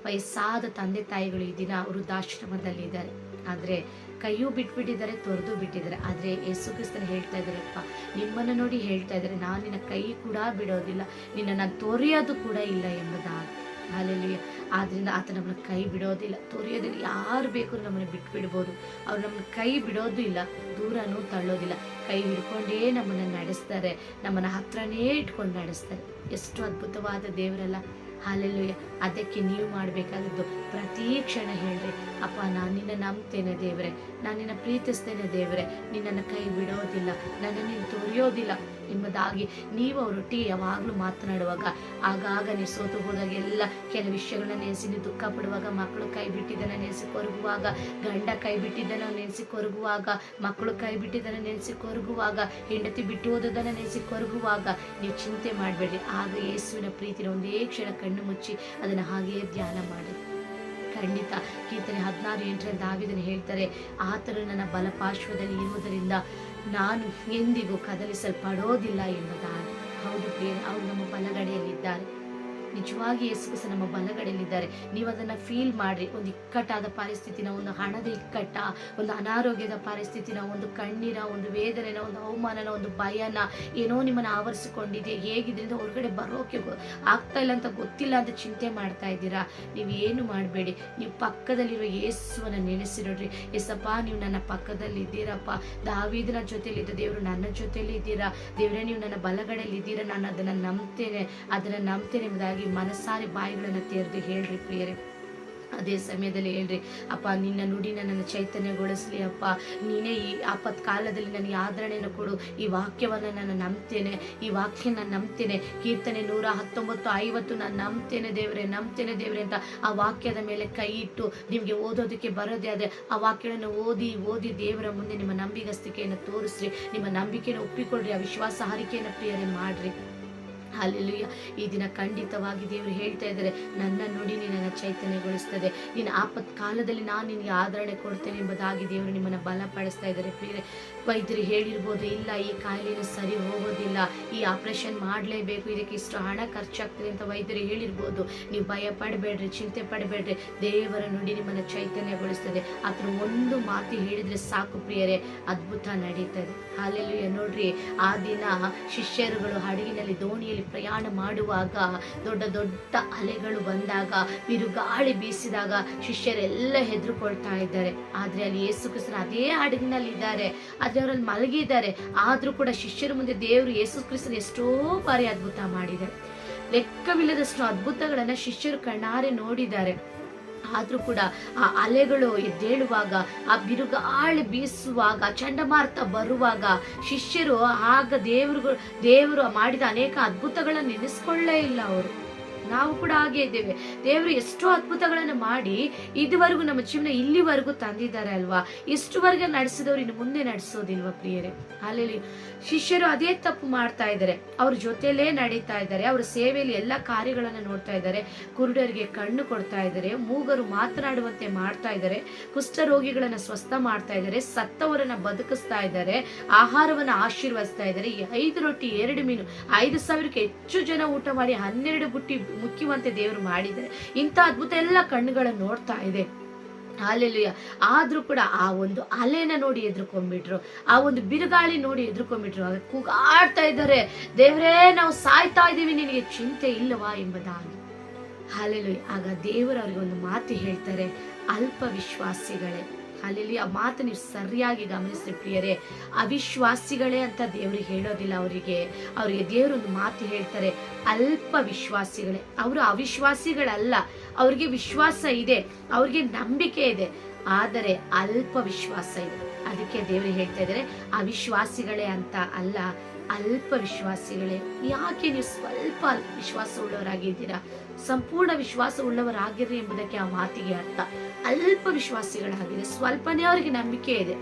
ವಯಸ್ಸಾದ ತಂದೆ ತಾಯಿಗಳು ಈ ದಿನ ವೃದ್ಧಾಶ್ರಮದಲ್ಲಿ ಇದ್ದಾರೆ, ಆದ್ರೆ ಕೈಯೂ ಬಿಟ್ಬಿಟ್ಟಿದ್ದಾರೆ, ತೊರೆದು ಬಿಟ್ಟಿದ್ದಾರೆ. ಆದ್ರೆ ಯೇಸು ಕ್ರಿಸ್ತನ ಹೇಳ್ತಾ ಇದ್ದಾರಪ್ಪ, ನಿಮ್ಮನ್ನು ನೋಡಿ ಹೇಳ್ತಾ ಇದ್ದಾರೆ, ನಾನು ನಿನ್ನ ಕೈ ಕೂಡ ಬಿಡೋದಿಲ್ಲ, ನಿನ್ನನ್ನು ತೊರೆಯೋದು ಕೂಡ ಇಲ್ಲ ಎಂಬುದಾಗಿ. ಹಾಲೆಲೂಯ. ಆದ್ರಿಂದ ಆತ ನಮ್ಮನ್ನ ಕೈ ಬಿಡೋದಿಲ್ಲ, ತೊರೆಯೋದಿಲ್ಲ. ಯಾರು ಬೇಕಾದ್ರೂ ನಮ್ಮನ್ನು ಬಿಟ್ಬಿಡ್ಬೋದು, ಅವ್ರು ನಮ್ಮನ್ನ ಕೈ ಬಿಡೋದು ಇಲ್ಲ, ದೂರನೂ ತಳ್ಳೋದಿಲ್ಲ. ಕೈ ಹಿಡ್ಕೊಂಡೇ ನಮ್ಮನ್ನ ನಡೆಸ್ತಾರೆ, ನಮ್ಮನ್ನ ಹತ್ರನೇ ಇಟ್ಕೊಂಡು ನಡೆಸ್ತಾರೆ. ಎಷ್ಟು ಅದ್ಭುತವಾದ ದೇವರಲ್ಲ. ಹಾಲೆಲೂಯ. ಅದಕ್ಕೆ ನೀವು ಮಾಡಬೇಕಾದದ್ದು ಪ್ರತಿ ಕ್ಷಣ ಹೇಳ್ರಿ, ಅಪ್ಪ ನಾನು ನಿನ್ನ ನಂಬ್ತೇನೆ ದೇವರೇ, ನಾನು ನಿನ್ನ ಪ್ರೀತಿಸ್ತೇನೆ ದೇವರೇ, ನಿನ್ನನ್ನು ಕೈ ಬಿಡೋದಿಲ್ಲ, ನನ್ನನ್ನು ನೀನು ತೊರೆಯೋದಿಲ್ಲ ಎಂಬುದಾಗಿ ನೀವು ಅವರೊಟ್ಟಿಗೆ ಯಾವಾಗಲೂ ಮಾತನಾಡುವಾಗ, ಆಗಾಗ ನೀವು ಸೋತು ಹೋದಾಗ ಎಲ್ಲ ಕೆಲವು ವಿಷಯಗಳನ್ನ ನೆನೆಸಿ ನೀವು ದುಃಖ ಪಡುವಾಗ, ಮಕ್ಕಳು ಕೈ ಬಿಟ್ಟಿದ್ದನ್ನು ನೆನೆಸಿ ಕೊರಗುವಾಗ, ಗಂಡ ಕೈ ಬಿಟ್ಟಿದ್ದನ್ನು ನೆನೆಸಿ ಕೊರಗುವಾಗ, ಮಕ್ಕಳು ಕೈ ಬಿಟ್ಟಿದ್ದನ್ನು ನೆನೆಸಿ ಕೊರಗುವಾಗ, ಹೆಂಡತಿ ಬಿಟ್ಟು ಹೋದದನ್ನು ನೆನೆಸಿ ಕೊರಗುವಾಗ, ನೀವು ಚಿಂತೆ ಮಾಡಬೇಡಿ. ಆಗ ಯೇಸುವಿನ ಪ್ರೀತಿನ ಒಂದೇ ಕ್ಷಣ ಕಣ್ಣು ಮುಚ್ಚಿ ಅದನ್ನು ಹಾಗೆಯೇ ಧ್ಯಾನ ಮಾಡಿ. ಖಂಡಿತ ಕೀರ್ತನೆ 16:8 ದಾವೀದನು ಹೇಳ್ತಾರೆ, ಆತನು ನನ್ನ ಬಲಪಾರ್ಶ್ವದಲ್ಲಿ ಇರುವುದರಿಂದ ನಾನು ಎಂದಿಗೂ ಕದಲಿಸಲ್ಪಡೋದಿಲ್ಲ ಎಂಬುದಾಗಿ. ಹೌದು ಪ್ರಿಯರೇ, ಅವರು ನಮ್ಮ ಬಲಗಡೆಯಲ್ಲಿದ್ದಾರೆ. ನಿಜವಾಗಿ ಯೇಸು ಕ್ರಿಸ್ತ ನಮ್ಮ ಬಲಗಡೆಯಲ್ಲಿದ್ದಾರೆ. ನೀವು ಅದನ್ನ ಫೀಲ್ ಮಾಡ್ರಿ. ಒಂದು ಇಕ್ಕಟ್ಟಾದ ಪರಿಸ್ಥಿತಿನ, ಒಂದು ಹಣದ ಇಕ್ಕಟ್ಟ, ಒಂದು ಅನಾರೋಗ್ಯದ ಪರಿಸ್ಥಿತಿನ, ಒಂದು ಕಣ್ಣೀರ, ಒಂದು ವೇದನೆನ, ಒಂದು ಅವಮಾನನ, ಒಂದು ಭಯನ ಏನೋ ನಿಮ್ಮನ್ನ ಆವರಿಸಿಕೊಂಡಿದೆ, ಹೇಗಿದ್ರಿಂದ ಹೊರಗಡೆ ಬರೋಕೆ ಆಗ್ತಾ ಇಲ್ಲ ಅಂತ ಗೊತ್ತಿಲ್ಲ ಅಂತ ಚಿಂತೆ ಮಾಡ್ತಾ ಇದ್ದೀರಾ. ನೀವು ಏನು ಮಾಡಬೇಡಿ, ನೀವು ಪಕ್ಕದಲ್ಲಿರುವ ಯೇಸುವನ್ನ ನೆನೆಸಿ ನೋಡ್ರಿ. ಯೇಸಪ್ಪ, ನೀವು ನನ್ನ ಪಕ್ಕದಲ್ಲಿ ಇದ್ದೀರಪ್ಪ, ದಾವೀದನ ಜೊತೆಲಿದ್ದ ದೇವರು ನನ್ನ ಜೊತೆಲಿ ಇದ್ದೀರಾ, ದೇವರೇ ನೀವು ನನ್ನ ಬಲಗಡೆಯಲ್ಲಿ ಇದ್ದೀರಾ, ನಾನು ಅದನ್ನ ನಂಬ್ತೇನೆ ಎಂಬುದಾಗಿ ಮನಸ್ಸಾರಿ ಬಾಯಿಗಳನ್ನು ತೆರೆದು ಹೇಳ್ರಿ ಪ್ರಿಯರೇ. ಅದೇ ಸಮಯದಲ್ಲಿ ಹೇಳ್ರಿ, ಅಪ್ಪ ನಿನ್ನ ನುಡಿ ನನ್ನನ್ನು ಚೈತನ್ಯಗೊಳಿಸ್ಲಿ ಅಪ್ಪ, ನೀನೇ ಈ ಆಪತ್ಕಾಲದಲ್ಲಿ ನನಗೆ ಆದರಣೆಯನ್ನು ಕೊಡು, ಈ ವಾಕ್ಯವನ್ನು ನಾನು ನಂಬ್ತೇನೆ, ಈ ವಾಕ್ಯ ನಾನು ನಂಬ್ತೇನೆ. ಕೀರ್ತನೆ 119-50 ನಾನು ನಂಬ್ತೇನೆ ದೇವರೇ ಅಂತ ಆ ವಾಕ್ಯದ ಮೇಲೆ ಕೈ ಇಟ್ಟು ನಿಮಗೆ ಓದೋದಕ್ಕೆ ಬರೋದೇ ಆದರೆ ಆ ವಾಕ್ಯಗಳನ್ನು ಓದಿ ದೇವರ ಮುಂದೆ ನಿಮ್ಮ ನಂಬಿಗಸ್ತಿಕೆಯನ್ನು ತೋರಿಸ್ರಿ, ನಿಮ್ಮ ನಂಬಿಕೆಯನ್ನು ಒಪ್ಪಿಕೊಳ್ರಿ, ಆ ವಿಶ್ವಾಸ ಹಾರಿಕೆಯನ್ನು ಪ್ರಿಯರೇ ಮಾಡ್ರಿ. ಹಲ್ಲೆಲೂಯ. ಈ ದಿನ ಖಂಡಿತವಾಗಿ ದೇವರು ಹೇಳ್ತಾ ಇದ್ದಾರೆ, ನನ್ನ ನುಡಿ ನಿನ್ನನ್ನು ಚೈತನ್ಯಗೊಳಿಸ್ತದೆ, ನಿನ್ನ ಆಪತ್ ಕಾಲದಲ್ಲಿ ನಾನು ನಿನಗೆ ಆದರಣೆ ಕೊಡ್ತೇನೆ ಎಂಬುದಾಗಿ ದೇವರು ನಿಮ್ಮನ್ನು ಬಲಪಡಿಸ್ತಾ ಇದ್ದಾರೆ ಪ್ರಿಯರೇ. ವೈದ್ಯರು ಹೇಳಿರ್ಬೋದು, ಇಲ್ಲ ಈ ಕಾಯಿಲೆನೂ ಸರಿ ಹೋಗೋದಿಲ್ಲ, ಈ ಆಪರೇಷನ್ ಮಾಡಲೇಬೇಕು, ಇದಕ್ಕೆ ಇಷ್ಟು ಹಣ ಖರ್ಚಾಗ್ತದೆ ಅಂತ ವೈದ್ಯರು ಹೇಳಿರ್ಬೋದು. ನೀವು ಭಯ ಪಡಬೇಡ್ರಿ, ಚಿಂತೆ ಪಡಬೇಡ್ರಿ, ದೇವರ ನುಡಿ ನಿಮ್ಮನ್ನು ಚೈತನ್ಯಗೊಳಿಸ್ತದೆ. ಆತರ ಒಂದು ಮಾತು ಹೇಳಿದ್ರೆ ಸಾಕು ಪ್ರಿಯರೇ, ಅದ್ಭುತ ನಡೀತದೆ. ಹಲ್ಲೆಲೂಯ. ನೋಡ್ರಿ, ಆ ದಿನ ಶಿಷ್ಯರುಗಳು ಹಡಗಿನಲ್ಲಿ ದೋಣಿಯಲ್ಲಿ ಪ್ರಯಾಣ ಮಾಡುವಾಗ ದೊಡ್ಡ ದೊಡ್ಡ ಅಲೆಗಳು ಬಂದಾಗ, ಬಿರುಗಾಳಿ ಬೀಸಿದಾಗ ಶಿಷ್ಯರೆಲ್ಲ ಹೆದರುಕೊಳ್ತಾ ಇದ್ದಾರೆ. ಆದ್ರೆ ಅಲ್ಲಿ ಯೇಸು ಕ್ರಿಸ್ತನ ಅದೇ ಹಡಗಿನಲ್ಲಿ ಇದ್ದಾರೆ, ಆದ್ರೆ ಅವರಲ್ಲಿ ಮಲಗಿದ್ದಾರೆ. ಆದ್ರೂ ಕೂಡ ಶಿಷ್ಯರ ಮುಂದೆ ದೇವರು ಯೇಸು ಕ್ರಿಸ್ತನ ಎಷ್ಟೋ ಬಾರಿ ಅದ್ಭುತ ಮಾಡಿದ್ದಾರೆ. ಲೆಕ್ಕವಿಲ್ಲದಷ್ಟು ಅದ್ಭುತಗಳನ್ನ ಶಿಷ್ಯರು ಕಣ್ಣಾರೆ ನೋಡಿದ್ದಾರೆ. ಆದ್ರೂ ಕೂಡ ಆ ಅಲೆಗಳು ಎದ್ದೇಳುವಾಗ, ಆ ಬಿರುಗಾಳಿ ಬೀಸುವಾಗ, ಚಂಡಮಾರುತ ಬರುವಾಗ ಶಿಷ್ಯರು ಆಗ ದೇವರು ಮಾಡಿದ ಅನೇಕ ಅದ್ಭುತಗಳನ್ನು ನೆನೆಸ್ಕೊಳ್ಳೇ ಇಲ್ಲ ಅವರು. ನಾವು ಕೂಡ ಹಾಗೆ ಇದ್ದೇವೆ. ದೇವರು ಎಷ್ಟೋ ಅದ್ಭುತಗಳನ್ನು ಮಾಡಿ ಇದುವರೆಗೂ ನಮ್ಮ ಜೀವನ ಇಲ್ಲಿವರೆಗೂ ತಂದಿದ್ದಾರೆ ಅಲ್ವಾ. ಇಷ್ಟುವರೆಗೆ ನಡೆಸಿದವರು ಇನ್ನು ಮುಂದೆ ನಡೆಸೋದಿಲ್ವಾ ಪ್ರಿಯರೇ. ಅಲ್ಲಿ ಶಿಷ್ಯರು ಅದೇ ತಪ್ಪು ಮಾಡ್ತಾ ಇದ್ದಾರೆ. ಅವ್ರ ಜೊತೆಲೇ ನಡೀತಾ ಇದ್ದಾರೆ, ಅವ್ರ ಸೇವೆಯಲ್ಲಿ ಎಲ್ಲ ಕಾರ್ಯಗಳನ್ನು ನೋಡ್ತಾ ಇದ್ದಾರೆ. ಕುರುಡರಿಗೆ ಕಣ್ಣು ಕೊಡ್ತಾ ಇದ್ದಾರೆ, ಮೂಗರು ಮಾತನಾಡುವಂತೆ ಮಾಡ್ತಾ ಇದ್ದಾರೆ, ಕುಷ್ಠ ರೋಗಿಗಳನ್ನ ಸ್ವಸ್ಥ ಮಾಡ್ತಾ ಇದ್ದಾರೆ, ಸತ್ತವರನ್ನ ಬದುಕಿಸ್ತಾ ಇದ್ದಾರೆ, ಆಹಾರವನ್ನ ಆಶೀರ್ವದಿಸ್ತಾ ಇದ್ದಾರೆ. 5 ರೊಟ್ಟಿ 2 ಮೀನು 5,000ಕ್ಕೆ ಹೆಚ್ಚು ಜನ ಊಟ ಮಾಡಿ 12 ಬುಟ್ಟಿ ಮುಖ್ಯವಂತೆ ದೇವರು ಮಾಡಿದ್ದಾರೆ. ಇಂಥ ಅದ್ಭುತ ಎಲ್ಲ ಕಣ್ಣುಗಳನ್ನು ನೋಡ್ತಾ ಇದೆ. ಹಲ್ಲೆಲೂಯ. ಆದ್ರೂ ಕೂಡ ಆ ಒಂದು ಅಲೆನ ನೋಡಿ ಎದ್ರುಕೊಂಡ್ಬಿಟ್ರು, ಆ ಒಂದು ಬಿರುಗಾಳಿ ನೋಡಿ ಎದ್ರುಕೊಂಡ್ಬಿಟ್ರು. ಆಗ ಕೂಗಾಡ್ತಾ ಇದ್ದಾರೆ, ದೇವರೇ ನಾವು ಸಾಯ್ತಾ ಇದೀವಿ, ನಿನಗೆ ಚಿಂತೆ ಇಲ್ಲವಾ ಎಂಬುದಾಗಿ. ಹಲ್ಲೆಲೂಯ. ಆಗ ದೇವರು ಅವ್ರಿಗೆ ಒಂದು ಮಾತು ಹೇಳ್ತಾರೆ, ಅಲ್ಪ ವಿಶ್ವಾಸಿಗಳೇ. ಅಲ್ಲಿ ಆ ಮಾತು ನೀವು ಸರಿಯಾಗಿ ಗಮನಿಸಿ ಪ್ರಿಯರೇ, ಅವಿಶ್ವಾಸಿಗಳೇ ಅಂತ ದೇವ್ರಿಗೆ ಹೇಳೋದಿಲ್ಲ. ಅವರಿಗೆ ದೇವರು ಒಂದು ಮಾತು ಹೇಳ್ತಾರೆ, ಅಲ್ಪ ವಿಶ್ವಾಸಿಗಳೇ. ಅವರು ಅವಿಶ್ವಾಸಿಗಳಲ್ಲ, ಅವ್ರಿಗೆ ವಿಶ್ವಾಸ ಇದೆ, ಅವ್ರಿಗೆ ನಂಬಿಕೆ ಇದೆ, ಆದರೆ ಅಲ್ಪ ವಿಶ್ವಾಸ ಇದೆ. ಅದಕ್ಕೆ ದೇವರು ಹೇಳ್ತಾ ಇದ್ದಾರೆ, ಅವಿಶ್ವಾಸಿಗಳೇ ಅಂತ ಅಲ್ಲ, ಅಲ್ಪ ವಿಶ್ವಾಸಿಗಳೇ. ಯಾಕೆ ನೀವು ಸ್ವಲ್ಪ ವಿಶ್ವಾಸ ಉಳ್ಳವರಾಗಿದ್ದೀರಾ? ಸಂಪೂರ್ಣ ವಿಶ್ವಾಸ ಉಳ್ಳವರಾಗಿರ್ರಿ ಎಂಬುದಕ್ಕೆ ಆ ಮಾತಿಗೆ ಅರ್ಥ. ಅಲ್ಪ ವಿಶ್ವಾಸಿಗಳಾಗಿದೆ, ಸ್ವಲ್ಪನೇ ಅವರಿಗೆ ನಂಬಿಕೆ ಇದೆ.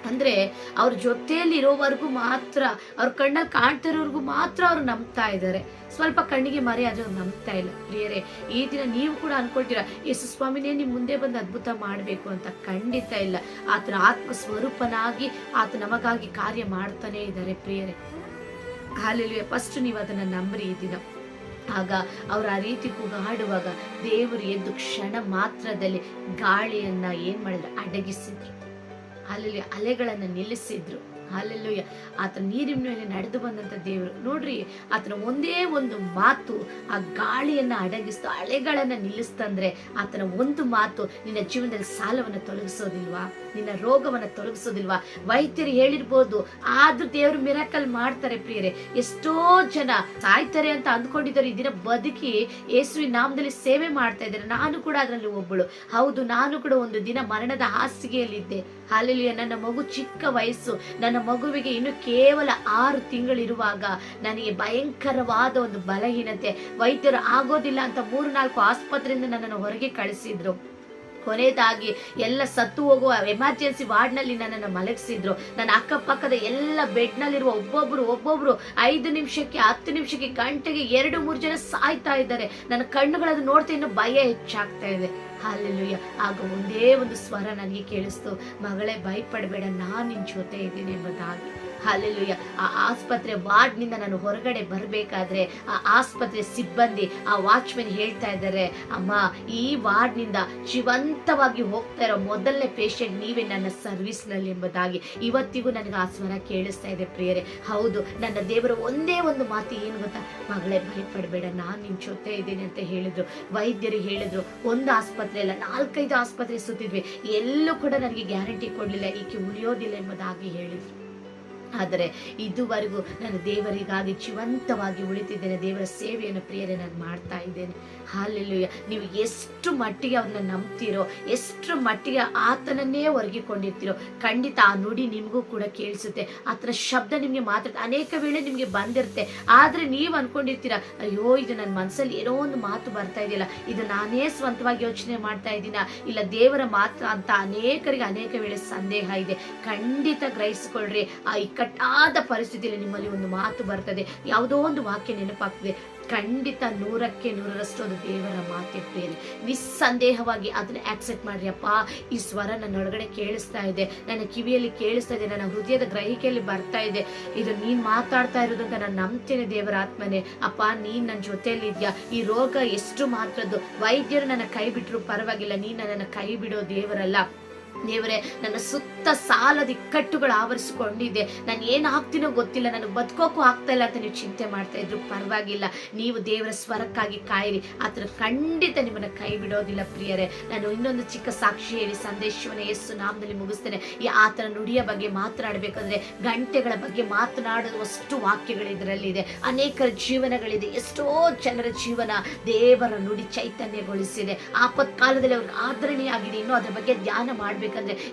ಅಂದ್ರೆ ಅವ್ರ ಜೊತೆಯಲ್ಲಿ ಇರೋವರೆಗೂ ಮಾತ್ರ, ಅವ್ರ ಕಣ್ಣಲ್ಲಿ ಕಾಣ್ತಿರೋರ್ಗು ಮಾತ್ರ ಅವ್ರು ನಂಬ್ತಾ ಇದ್ದಾರೆ. ಸ್ವಲ್ಪ ಕಣ್ಣಿಗೆ ಮರೆ ಆದ್ರೆ ಅವ್ರು ನಂಬ್ತಾ ಇಲ್ಲ. ಪ್ರಿಯರೇ, ಈ ದಿನ ನೀವು ಕೂಡ ಅನ್ಕೊಳ್ತೀರಾ, ಯೇಸು ಸ್ವಾಮಿನೇ ನಿಮ್ ಮುಂದೆ ಬಂದು ಅದ್ಭುತ ಮಾಡ್ಬೇಕು ಅಂತ. ಖಂಡಿತ ಇಲ್ಲ. ಆತನ ಆತ್ಮ ಸ್ವರೂಪನಾಗಿ ಆತ ನಮಗಾಗಿ ಕಾರ್ಯ ಮಾಡ್ತಾನೆ ಇದ್ದಾರೆ ಪ್ರಿಯರೇ. ಹಲ್ಲೆಲೂಯಾ. ಫಸ್ಟ್ ನೀವು ಅದನ್ನ ನಂಬ್ರಿ ಈ ದಿನ. ಆಗ ಅವ್ರು ಆ ರೀತಿ ಕೂಗಾಡುವಾಗ ದೇವರು ಎದ್ದು ಕ್ಷಣ ಮಾತ್ರದಲ್ಲಿ ಗಾಳಿಯನ್ನ ಏನ್ ಮಾಡಿದ್ರು? ಅಡಗಿಸಿದ್ರು. ಅಲ್ಲಿ ಅಲೆಗಳನ್ನ ನಿಲ್ಲಿಸಿದ್ರು. ಹಲ್ಲೆಲೂಯಾ. ಆತನ ನೀರಿನ ಮೇಲೆ ನಡೆದು ಬಂದಂತ ದೇವರು ನೋಡ್ರಿ, ಆತನ ಒಂದೇ ಒಂದು ಮಾತು ಆ ಗಾಳಿಯನ್ನ ಅಡಗಿಸ್ತು, ಅಲೆಗಳನ್ನ ನಿಲ್ಲಿಸ್ತಂದ್ರೆ ಆತನ ಒಂದು ಮಾತು ನಿನ್ನ ಜೀವನದಲ್ಲಿ ಸಾಲವನ್ನ ತೊಲಗಿಸೋದಿಲ್ವಾ? ನಿನ್ನ ರೋಗವನ್ನ ತೊಲಗಿಸೋದಿಲ್ವಾ? ವೈದ್ಯರು ಹೇಳಿರ್ಬೋದು, ಆದ್ರೂ ದೇವರು ಮಿರಾಕಲ್ ಮಾಡ್ತಾರೆ ಪ್ರಿಯರೇ. ಎಷ್ಟೋ ಜನ ಸಾಯ್ತಾರೆ ಅಂತ ಅಂದ್ಕೊಂಡಿದ್ದಾರೆ, ಈ ದಿನ ಬದುಕಿ ಯೇಸುವಿನ ನಾಮದಲ್ಲಿ ಸೇವೆ ಮಾಡ್ತಾ ಇದ್ದಾರೆ. ನಾನು ಕೂಡ ಅದರಲ್ಲಿ ಒಬ್ಬಳು. ಹೌದು, ನಾನು ಕೂಡ ಒಂದು ದಿನ ಮರಣದ ಹಾಸಿಗೆಯಲ್ಲಿದ್ದೆ. ಹಲ್ಲೆಲೂಯಾ. ನನ್ನ ಮಗು ಚಿಕ್ಕ ವಯಸ್ಸು, ನನ್ನ ಮಗುವಿಗೆ ಇನ್ನು ಕೇವಲ 6 ತಿಂಗಳಿರುವಾಗ ನನಗೆ ಭಯಂಕರವಾದ ಒಂದು ಬಲಹೀನತೆ. ವೈದ್ಯರು ಆಗೋದಿಲ್ಲ ಅಂತ 3-4 ಆಸ್ಪತ್ರೆಯಿಂದ ನನ್ನನ್ನು ಹೊರಗೆ ಕಳಿಸಿದ್ರು. ಕೊನೆಯದಾಗಿ ಎಲ್ಲ ಸತ್ತು ಹೋಗುವ ಎಮರ್ಜೆನ್ಸಿ ವಾರ್ಡ್ ನಲ್ಲಿ ನನ್ನನ್ನು ಮಲಗಿಸಿದ್ರು. ನನ್ನ ಅಕ್ಕಪಕ್ಕದ ಎಲ್ಲ ಬೆಡ್ ನಲ್ಲಿರುವ ಒಬ್ಬೊಬ್ರು 5 ನಿಮಿಷಕ್ಕೆ 10 ನಿಮಿಷಕ್ಕೆ ಗಂಟೆಗೆ 2-3 ಜನ ಸಾಯ್ತಾ ಇದ್ದಾರೆ. ನನ್ನ ಕಣ್ಣುಗಳದ್ದು ನೋಡ್ತಾ ಇನ್ನು ಭಯ ಹೆಚ್ಚಾಗ್ತಾ ಇದೆ. ಹಲ್ಲೆಲೂಯಾ. ಆಗ ಒಂದೇ ಒಂದು ಸ್ವರ ನನಗೆ ಕೇಳಿಸ್ತು, ಮಗಳೇ ಭಯಪಡಬೇಡ, ನಾನ್ ನಿನ್ ಜೊತೆ ಇದ್ದೀನಿ ಎಂಬುದಾಗಿ. ಹಲ್ಲೆಲೂಯಾ. ಆ ಆಸ್ಪತ್ರೆ ವಾರ್ಡ್ ನಿಂದ ನಾನು ಹೊರಗಡೆ ಬರ್ಬೇಕಾದ್ರೆ ಆ ಆಸ್ಪತ್ರೆ ಸಿಬ್ಬಂದಿ, ಆ ವಾಚ್ಮೆನ್ ಹೇಳ್ತಾ ಇದ್ದಾರೆ, ಅಮ್ಮ, ಈ ವಾರ್ಡ್ ನಿಂದ ಜೀವಂತವಾಗಿ ಹೋಗ್ತಾ ಇರೋ ಮೊದಲನೇ ಪೇಷಂಟ್ ನೀವೇ ನನ್ನ ಸರ್ವಿಸ್ ನಲ್ಲಿ ಎಂಬುದಾಗಿ. ಇವತ್ತಿಗೂ ನನಗೆ ಆ ಸ್ವರ ಕೇಳಿಸ್ತಾ ಇದೆ ಪ್ರಿಯರೇ. ಹೌದು, ನನ್ನ ದೇವರ ಒಂದೇ ಒಂದು ಮಾತು ಏನು ಗೊತ್ತಾ? ಮಗಳೇ ಭಯಪಡಬೇಡ, ನಾನ್ ನಿನ್ ಜೊತೆ ಇದ್ದೀನಿ ಅಂತ ಹೇಳಿದ್ರು. ವೈದ್ಯರು ಹೇಳಿದ್ರು, ಒಂದು ಆಸ್ಪತ್ರೆ ಅಲ್ಲ 4-5 ಆಸ್ಪತ್ರೆ ಸುತ್ತಿದ್ವಿ, ಎಲ್ಲೂ ಕೂಡ ನನಗೆ ಗ್ಯಾರಂಟಿ ಕೊಡ್ಲಿಲ್ಲ ಈಕೆ ಉಳಿಯೋದಿಲ್ಲ ಎಂಬುದಾಗಿ ಹೇಳಿದ್ರು. ಆದರೆ ಇದುವರೆಗೂ ನಾನು ದೇವರಿಗಾಗಿ ಜೀವಂತವಾಗಿ ಉಳಿತಿದ್ದೇನೆ. ದೇವರ ಸೇವೆಯನ್ನು ಪ್ರಿಯರೇ ನಾನು ಮಾಡ್ತಾ ಇದ್ದೇನೆ. ಹಲ್ಲೆಲೂಯಾ. ನೀವು ಎಷ್ಟು ಮಟ್ಟಿಗೆ ಅವ್ರನ್ನ ನಂಬ್ತೀರೋ, ಎಷ್ಟು ಮಟ್ಟಿಗೆ ಆತನನ್ನೇ ಹೊರಗಿಕೊಂಡಿರ್ತೀರೋ, ಖಂಡಿತ ಆ ನುಡಿ ನಿಮಗೂ ಕೂಡ ಕೇಳಿಸುತ್ತೆ. ಆತನ ಶಬ್ದ ನಿಮ್ಗೆ ಮಾತ್ರ ಅನೇಕ ವೇಳೆ ನಿಮ್ಗೆ ಬಂದಿರುತ್ತೆ. ಆದ್ರೆ ನೀವು ಅನ್ಕೊಂಡಿರ್ತೀರ, ಅಯ್ಯೋ ಇದು ನನ್ನ ಮನಸ್ಸಲ್ಲಿ ಏನೋ ಒಂದು ಮಾತು ಬರ್ತಾ ಇದೆಯಲ್ಲ, ಇದು ನಾನೇ ಸ್ವಂತವಾಗಿ ಯೋಚನೆ ಮಾಡ್ತಾ ಇದ್ದೀನ, ಇಲ್ಲ ದೇವರ ಮಾತ್ರ ಅಂತ ಅನೇಕರಿಗೆ ಅನೇಕ ವೇಳೆ ಸಂದೇಹ ಇದೆ. ಖಂಡಿತ ಗ್ರಹಿಸಿಕೊಳ್ಳ್ರಿ. ಈ ಇಕ್ಕಟ್ಟಾದ ಪರಿಸ್ಥಿತಿಯಲ್ಲಿ ನಿಮ್ಮಲ್ಲಿ ಒಂದು ಮಾತು ಬರ್ತದೆ, ಯಾವುದೋ ಒಂದು ವಾಕ್ಯ ನೆನಪಾಗ್ತದೆ, ಖಂಡಿತ 100% ಅದು ದೇವರ ಮಾತೆ ಪ್ರಿಯರೇ. ನಿಸ್ಸಂದೇಹವಾಗಿ ಅದನ್ನ ಆಕ್ಸೆಪ್ಟ್ ಮಾಡ್ರಿ. ಅಪ್ಪ, ಈ ಸ್ವರ ನನ್ನ ಒಳಗಡೆ ಕೇಳಿಸ್ತಾ ಇದೆ, ನನ್ನ ಕಿವಿಯಲ್ಲಿ ಕೇಳಿಸ್ತಾ ಇದೆ, ನನ್ನ ಹೃದಯದ ಗ್ರಹಿಕೆಯಲ್ಲಿ ಬರ್ತಾ ಇದೆ, ಇದು ನೀನ್ ಮಾತಾಡ್ತಾ ಇರೋದು ಅಂತ ನಾನು ನಂಬ್ತೇನೆ ದೇವರ ಆತ್ಮನೆ. ಅಪ್ಪ, ನೀನ್ ನನ್ನ ಜೊತೆಯಲ್ಲಿ ಇದ್ಯಾ. ಈ ರೋಗ ಎಷ್ಟು ಮಾತ್ರದ್ದು, ವೈದ್ಯರು ನನ್ನ ಕೈ ಬಿಟ್ರು ಪರವಾಗಿಲ್ಲ, ನೀನ್ ನನ್ನ ಕೈ ಬಿಡೋ ದೇವರಲ್ಲ ದೇವರೇ. ನನ್ನ ಸುತ್ತ ಸಾಲದ ಇಕ್ಕಟ್ಟುಗಳು ಆವರಿಸಿಕೊಂಡಿದೆ, ನಾನು ಏನಾಗ್ತೀನೋ ಗೊತ್ತಿಲ್ಲ, ನನಗೆ ಬದುಕೋಕ್ಕೂ ಆಗ್ತಾ ಇಲ್ಲ ಅಂತ ನೀವು ಚಿಂತೆ ಮಾಡ್ತಾ ಇದ್ರು ಪರವಾಗಿಲ್ಲ, ನೀವು ದೇವರ ಸ್ವರಕ್ಕಾಗಿ ಕಾಯಿರಿ, ಆತರ ಖಂಡಿತ ನಿಮ್ಮನ್ನ ಕೈ ಬಿಡೋದಿಲ್ಲ ಪ್ರಿಯರೇ. ನಾನು ಇನ್ನೊಂದು ಚಿಕ್ಕ ಸಾಕ್ಷಿ ಹೇಳಿ ಸಂದೇಶವನ್ನ ಯೇಸು ನಾಮದಲ್ಲಿ ಮುಗಿಸ್ತೇನೆ. ಈ ಆತನ ನುಡಿಯ ಬಗ್ಗೆ ಮಾತನಾಡಬೇಕಂದ್ರೆ ಗಂಟೆಗಳ ಬಗ್ಗೆ ಮಾತನಾಡುವಷ್ಟು ವಾಕ್ಯಗಳು ಇದರಲ್ಲಿ ಇದೆ, ಅನೇಕರ ಜೀವನಗಳಿದೆ, ಎಷ್ಟೋ ಜನರ ಜೀವನ ದೇವರ ನುಡಿ ಚೈತನ್ಯಗೊಳಿಸಿದೆ. ಆಪತ್ ಕಾಲದಲ್ಲಿ ಅವ್ರಿಗೆ ಆದರಣೆಯಾಗಿದೆ. ಇನ್ನು ಅದ್ರ ಬಗ್ಗೆ ಧ್ಯಾನ ಮಾಡ್ಬೇಕಂದ್ರೆ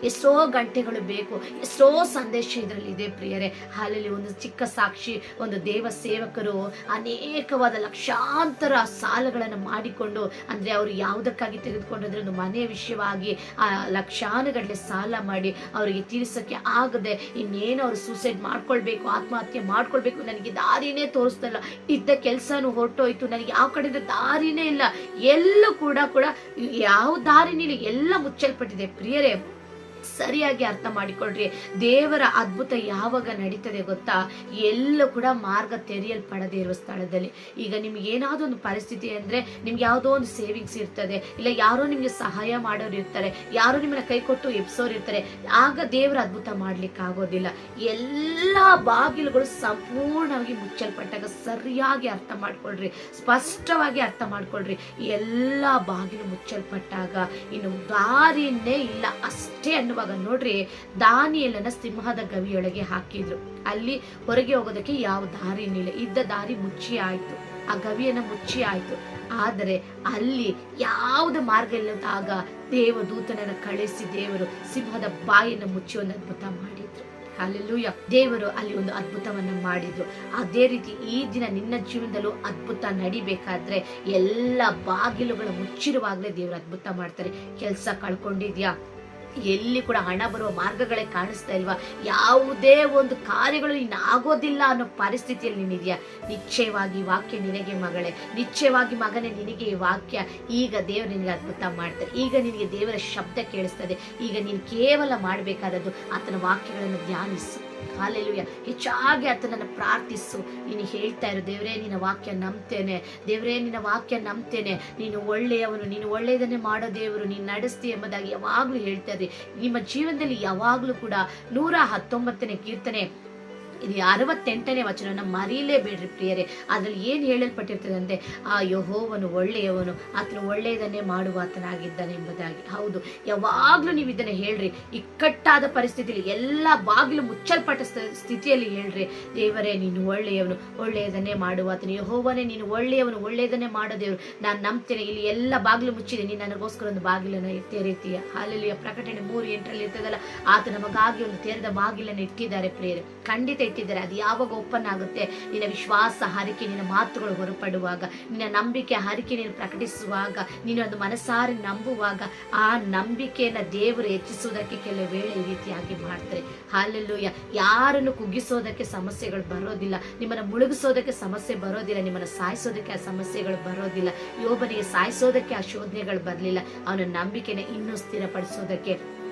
ಎಷ್ಟೋ ಗಂಟೆಗಳು ಬೇಕು, ಎಷ್ಟೋ ಸಂದೇಶ ಇದರಲ್ಲಿ ಇದೆ ಪ್ರಿಯರೇ. ಹಾಲಲ್ಲಿ ಒಂದು ಚಿಕ್ಕ ಸಾಕ್ಷಿ, ಒಂದು ದೇವ ಸೇವಕರು ಅನೇಕವಾದ ಲಕ್ಷಾಂತರ ಸಾಲಗಳನ್ನು ಮಾಡಿಕೊಂಡು, ಅಂದ್ರೆ ಅವರು ಯಾವುದಕ್ಕಾಗಿ ತೆಗೆದುಕೊಂಡ್ರೆ ಒಂದು ಮನೆಯ ವಿಷಯವಾಗಿ ಆ ಲಕ್ಷಾನುಗಟ್ಟಲೆ ಸಾಲ ಮಾಡಿ ಅವರಿಗೆ ತೀರಿಸಕ್ಕೆ ಆಗದೆ ಇನ್ನೇನು ಅವರು ಸೂಸೈಡ್ ಮಾಡ್ಕೊಳ್ಬೇಕು, ಆತ್ಮಹತ್ಯೆ ಮಾಡ್ಕೊಳ್ಬೇಕು, ನನಗೆ ದಾರಿನೇ ತೋರಿಸ್ತಲ್ಲ, ಇದ್ದ ಕೆಲಸನೂ ಹೊರಟೋಯ್ತು, ನನಗೆ ಯಾವ ಕಡೆಯಿಂದ ದಾರಿನೇ ಇಲ್ಲ, ಎಲ್ಲೂ ಕೂಡ ಯಾವ ದಾರಿನೇ ಇಲ್ಲ, ಎಲ್ಲ ಮುಚ್ಚಲ್ಪಟ್ಟಿದೆ ಪ್ರಿಯರೇ. ಸರಿಯಾಗಿ ಅರ್ಥ ಮಾಡಿಕೊಳ್ಳ್ರಿ. ದೇವರ ಅದ್ಭುತ ಯಾವಾಗ ನಡೀತದೆ ಗೊತ್ತಾ, ಎಲ್ಲೂ ಕೂಡ ಮಾರ್ಗ ತೆರೆಯಲ್ಪಡದೇ ಇರುವ ಸ್ಥಳದಲ್ಲಿ. ಈಗ ನಿಮ್ಗೆ ಏನಾದ್ರು ಒಂದು ಪರಿಸ್ಥಿತಿ ಅಂದ್ರೆ, ನಿಮ್ಗೆ ಯಾವುದೋ ಒಂದು ಸೇವಿಂಗ್ಸ್ ಇರ್ತದೆ, ಇಲ್ಲ ಯಾರೋ ನಿಮ್ಗೆ ಸಹಾಯ ಮಾಡೋರು ಇರ್ತಾರೆ, ಯಾರೋ ನಿಮ್ಮನ್ನ ಕೈ ಕೊಟ್ಟು ಎಬ್ಸೋರು ಇರ್ತಾರೆ, ಆಗ ದೇವರ ಅದ್ಭುತ ಮಾಡ್ಲಿಕ್ಕೆ ಆಗೋದಿಲ್ಲ. ಎಲ್ಲಾ ಬಾಗಿಲುಗಳು ಸಂಪೂರ್ಣವಾಗಿ ಮುಚ್ಚಲ್ಪಟ್ಟಾಗ ಸರಿಯಾಗಿ ಅರ್ಥ ಮಾಡ್ಕೊಳ್ರಿ, ಸ್ಪಷ್ಟವಾಗಿ ಅರ್ಥ ಮಾಡ್ಕೊಳ್ರಿ. ಎಲ್ಲಾ ಬಾಗಿಲು ಮುಚ್ಚಲ್ಪಟ್ಟಾಗ ಇನ್ನು ದಾರಿನೇ ಇಲ್ಲ ಅಷ್ಟೇ ಅನ್ನುವಾಗ ನೋಡ್ರಿ, ದಾನಿಯೇಲನ ಸಿಂಹದ ಗವಿಯೊಳಗೆ ಹಾಕಿದ್ರು. ಅಲ್ಲಿ ಹೊರಗೆ ಹೋಗೋದಕ್ಕೆ ಯಾವ ದಾರಿನಿಲ್ಲ, ಇದ್ದ ದಾರಿ ಮುಚ್ಚಿ ಆಯ್ತು, ಆ ಗವಿಯನ್ನ ಮುಚ್ಚಿ ಆಯ್ತು. ಆದರೆ ಅಲ್ಲಿ ಯಾವ್ದು ಮಾರ್ಗ ಇಲ್ಲದಾಗ ದೇವದೂತನನ್ನ ಕಳಿಸಿ ದೇವರು ಸಿಂಹದ ಬಾಯನ್ನು ಮುಚ್ಚಿ ಒಂದು ಅದ್ಭುತ ಮಾಡಿದ್ರು. ಹಲ್ಲೆಲೂಯಾ. ದೇವರು ಅಲ್ಲಿ ಒಂದು ಅದ್ಭುತವನ್ನ ಮಾಡಿದ್ರು. ಅದೇ ರೀತಿ ಈ ದಿನ ನಿನ್ನ ಜೀವನದಲ್ಲೂ ಅದ್ಭುತ ನಡಿಬೇಕಾದ್ರೆ ಎಲ್ಲ ಬಾಗಿಲುಗಳು ಮುಚ್ಚಿರುವಾಗಲೇ ದೇವರು ಅದ್ಭುತ ಮಾಡ್ತಾರೆ. ಕೆಲಸ ಕಳ್ಕೊಂಡಿದ್ಯಾ, ಎಲ್ಲಿ ಕೂಡ ಹಣ ಬರುವ ಮಾರ್ಗಗಳೇ ಕಾಣಿಸ್ತಾ ಇಲ್ವಾ, ಯಾವುದೇ ಒಂದು ಕಾರ್ಯಗಳು ಇನ್ನು ಆಗೋದಿಲ್ಲ ಅನ್ನೋ ಪರಿಸ್ಥಿತಿಯಲ್ಲಿ ನೀನಿದ್ಯಾ, ನಿಶ್ಚಯವಾಗಿ ವಾಕ್ಯ ನಿನಗೆ ಮಗಳೇ, ನಿಶ್ಚಯವಾಗಿ ಮಗನೇ ನಿನಗೆ ಈ ವಾಕ್ಯ. ಈಗ ದೇವರು ನಿನಗೆ ಅದ್ಭುತ ಮಾಡ್ತಾರೆ. ಈಗ ನಿನಗೆ ದೇವರ ಶಬ್ದ ಕೇಳಿಸ್ತದೆ. ಈಗ ನೀನು ಕೇವಲ ಮಾಡಬೇಕಾದದ್ದು ಆತನ ವಾಕ್ಯಗಳನ್ನು ಧ್ಯಾನಿಸು. ಹಾಲೆಲೂಯ. ಹೆಚ್ಚಾಗಿ ಆತನನ್ನು ಪ್ರಾರ್ಥಿಸು. ನೀನು ಹೇಳ್ತಾ ಇರು, ದೇವರೇ ನಿನ್ನ ವಾಕ್ಯ ನಂಬ್ತೇನೆ, ದೇವರೇ ನಿನ್ನ ವಾಕ್ಯ ನಂಬ್ತೇನೆ, ನೀನು ಒಳ್ಳೆಯವನು, ನೀನು ಒಳ್ಳೆಯದನ್ನೇ ಮಾಡೋ ದೇವರು, ನೀನು ನಡೆಸ್ತಿ ಎಂಬುದಾಗಿ ಯಾವಾಗ್ಲೂ ಹೇಳ್ತಾ ಇರಿ. ನಿಮ್ಮ ಜೀವನದಲ್ಲಿ ಯಾವಾಗ್ಲೂ ಕೂಡ 119ನೇ ಕೀರ್ತನೆ ಇದು 68ನೇ ವಚನವನ್ನು ಮರೀಲೇಬೇಡ್ರಿ ಪ್ರಿಯರೇ. ಅದ್ರಲ್ಲಿ ಏನ್ ಹೇಳಲ್ಪಟ್ಟಿರ್ತದೆ ಅಂದ್ರೆ, ಆ ಯೆಹೋವನು ಒಳ್ಳೆಯವನು, ಆತನು ಒಳ್ಳೆಯದನ್ನೇ ಮಾಡುವ ಆತನಾಗಿದ್ದಾನೆ ಎಂಬುದಾಗಿ. ಹೌದು, ಯಾವಾಗ್ಲೂ ನೀವು ಇದನ್ನ ಹೇಳ್ರಿ. ಇಕ್ಕಟ್ಟಾದ ಪರಿಸ್ಥಿತಿಯಲ್ಲಿ, ಎಲ್ಲಾ ಬಾಗಿಲು ಮುಚ್ಚಲ್ಪಟ್ಟ ಸ್ಥಿತಿಯಲ್ಲಿ ಹೇಳ್ರಿ, ದೇವರೇ ನೀನು ಒಳ್ಳೆಯವನು, ಒಳ್ಳೆಯದನ್ನೇ ಮಾಡುವ ಆತನು, ಯೆಹೋವನೇ ನೀನು ಒಳ್ಳೆಯವನು, ಒಳ್ಳೆಯದನ್ನೇ ಮಾಡೋ ದೇವರು, ನಾನು ನಂಬ್ತೇನೆ. ಇಲ್ಲಿ ಎಲ್ಲ ಬಾಗಿಲು ಮುಚ್ಚಿದೆ, ನೀನು ನನಗೋಸ್ಕರ ಒಂದು ಬಾಗಿಲನ್ನ ತೆರೀತೀಯ. ಹಾಲೆಲೂಯ. ಪ್ರಕಟಣೆ 3:8 ಇರ್ತದಲ್ಲ, ಆತ ನಮಗಾಗಿ ಒಂದು ತೆರೆದ ಬಾಗಿಲನ್ನು ಇಟ್ಟಿದ್ದಾರೆ ಪ್ರಿಯರೇ. ಖಂಡಿತ ಇಟ್ಟಿದ್ದಾರೆ. ಅದು ಯಾವಾಗ ಓಪನ್ ಆಗುತ್ತೆ, ನಿನ್ನ ವಿಶ್ವಾಸ ಹರಿಕೆ, ನಿನ್ನ ಮಾತುಗಳು ಹೊರಪಡುವಾಗ, ನಿನ್ನ ನಂಬಿಕೆ ಹರಿಕೆ ನೀನು ಪ್ರಕಟಿಸುವಾಗ, ನೀನು ಒಂದು ಮನಸಾರಿ ನಂಬುವಾಗ, ಆ ನಂಬಿಕೆಯನ್ನ ದೇವರು ಹೆಚ್ಚಿಸುವುದಕ್ಕೆ ಕೆಲವು ವೇಳೆ ಈ ರೀತಿಯಾಗಿ ಮಾಡ್ತಾರೆ. ಹಾಲೆಲೂಯ. ಯಾರನ್ನು ಕುಗ್ಗಿಸೋದಕ್ಕೆ ಸಮಸ್ಯೆಗಳು ಬರೋದಿಲ್ಲ, ನಿಮ್ಮನ್ನ ಮುಳುಗಿಸೋದಕ್ಕೆ ಸಮಸ್ಯೆ ಬರೋದಿಲ್ಲ, ನಿಮ್ಮನ್ನ ಸಾಯಿಸೋದಕ್ಕೆ ಆ ಸಮಸ್ಯೆಗಳು ಬರೋದಿಲ್ಲ. ಯೋಬನಿಗೆ ಸಾಯಿಸೋದಕ್ಕೆ ಆ ಶೋಧನೆಗಳು ಬರಲಿಲ್ಲ, ಅವನ ನಂಬಿಕೆನ ಇನ್ನೂ ಸ್ಥಿರಪಡಿಸೋದಕ್ಕೆ,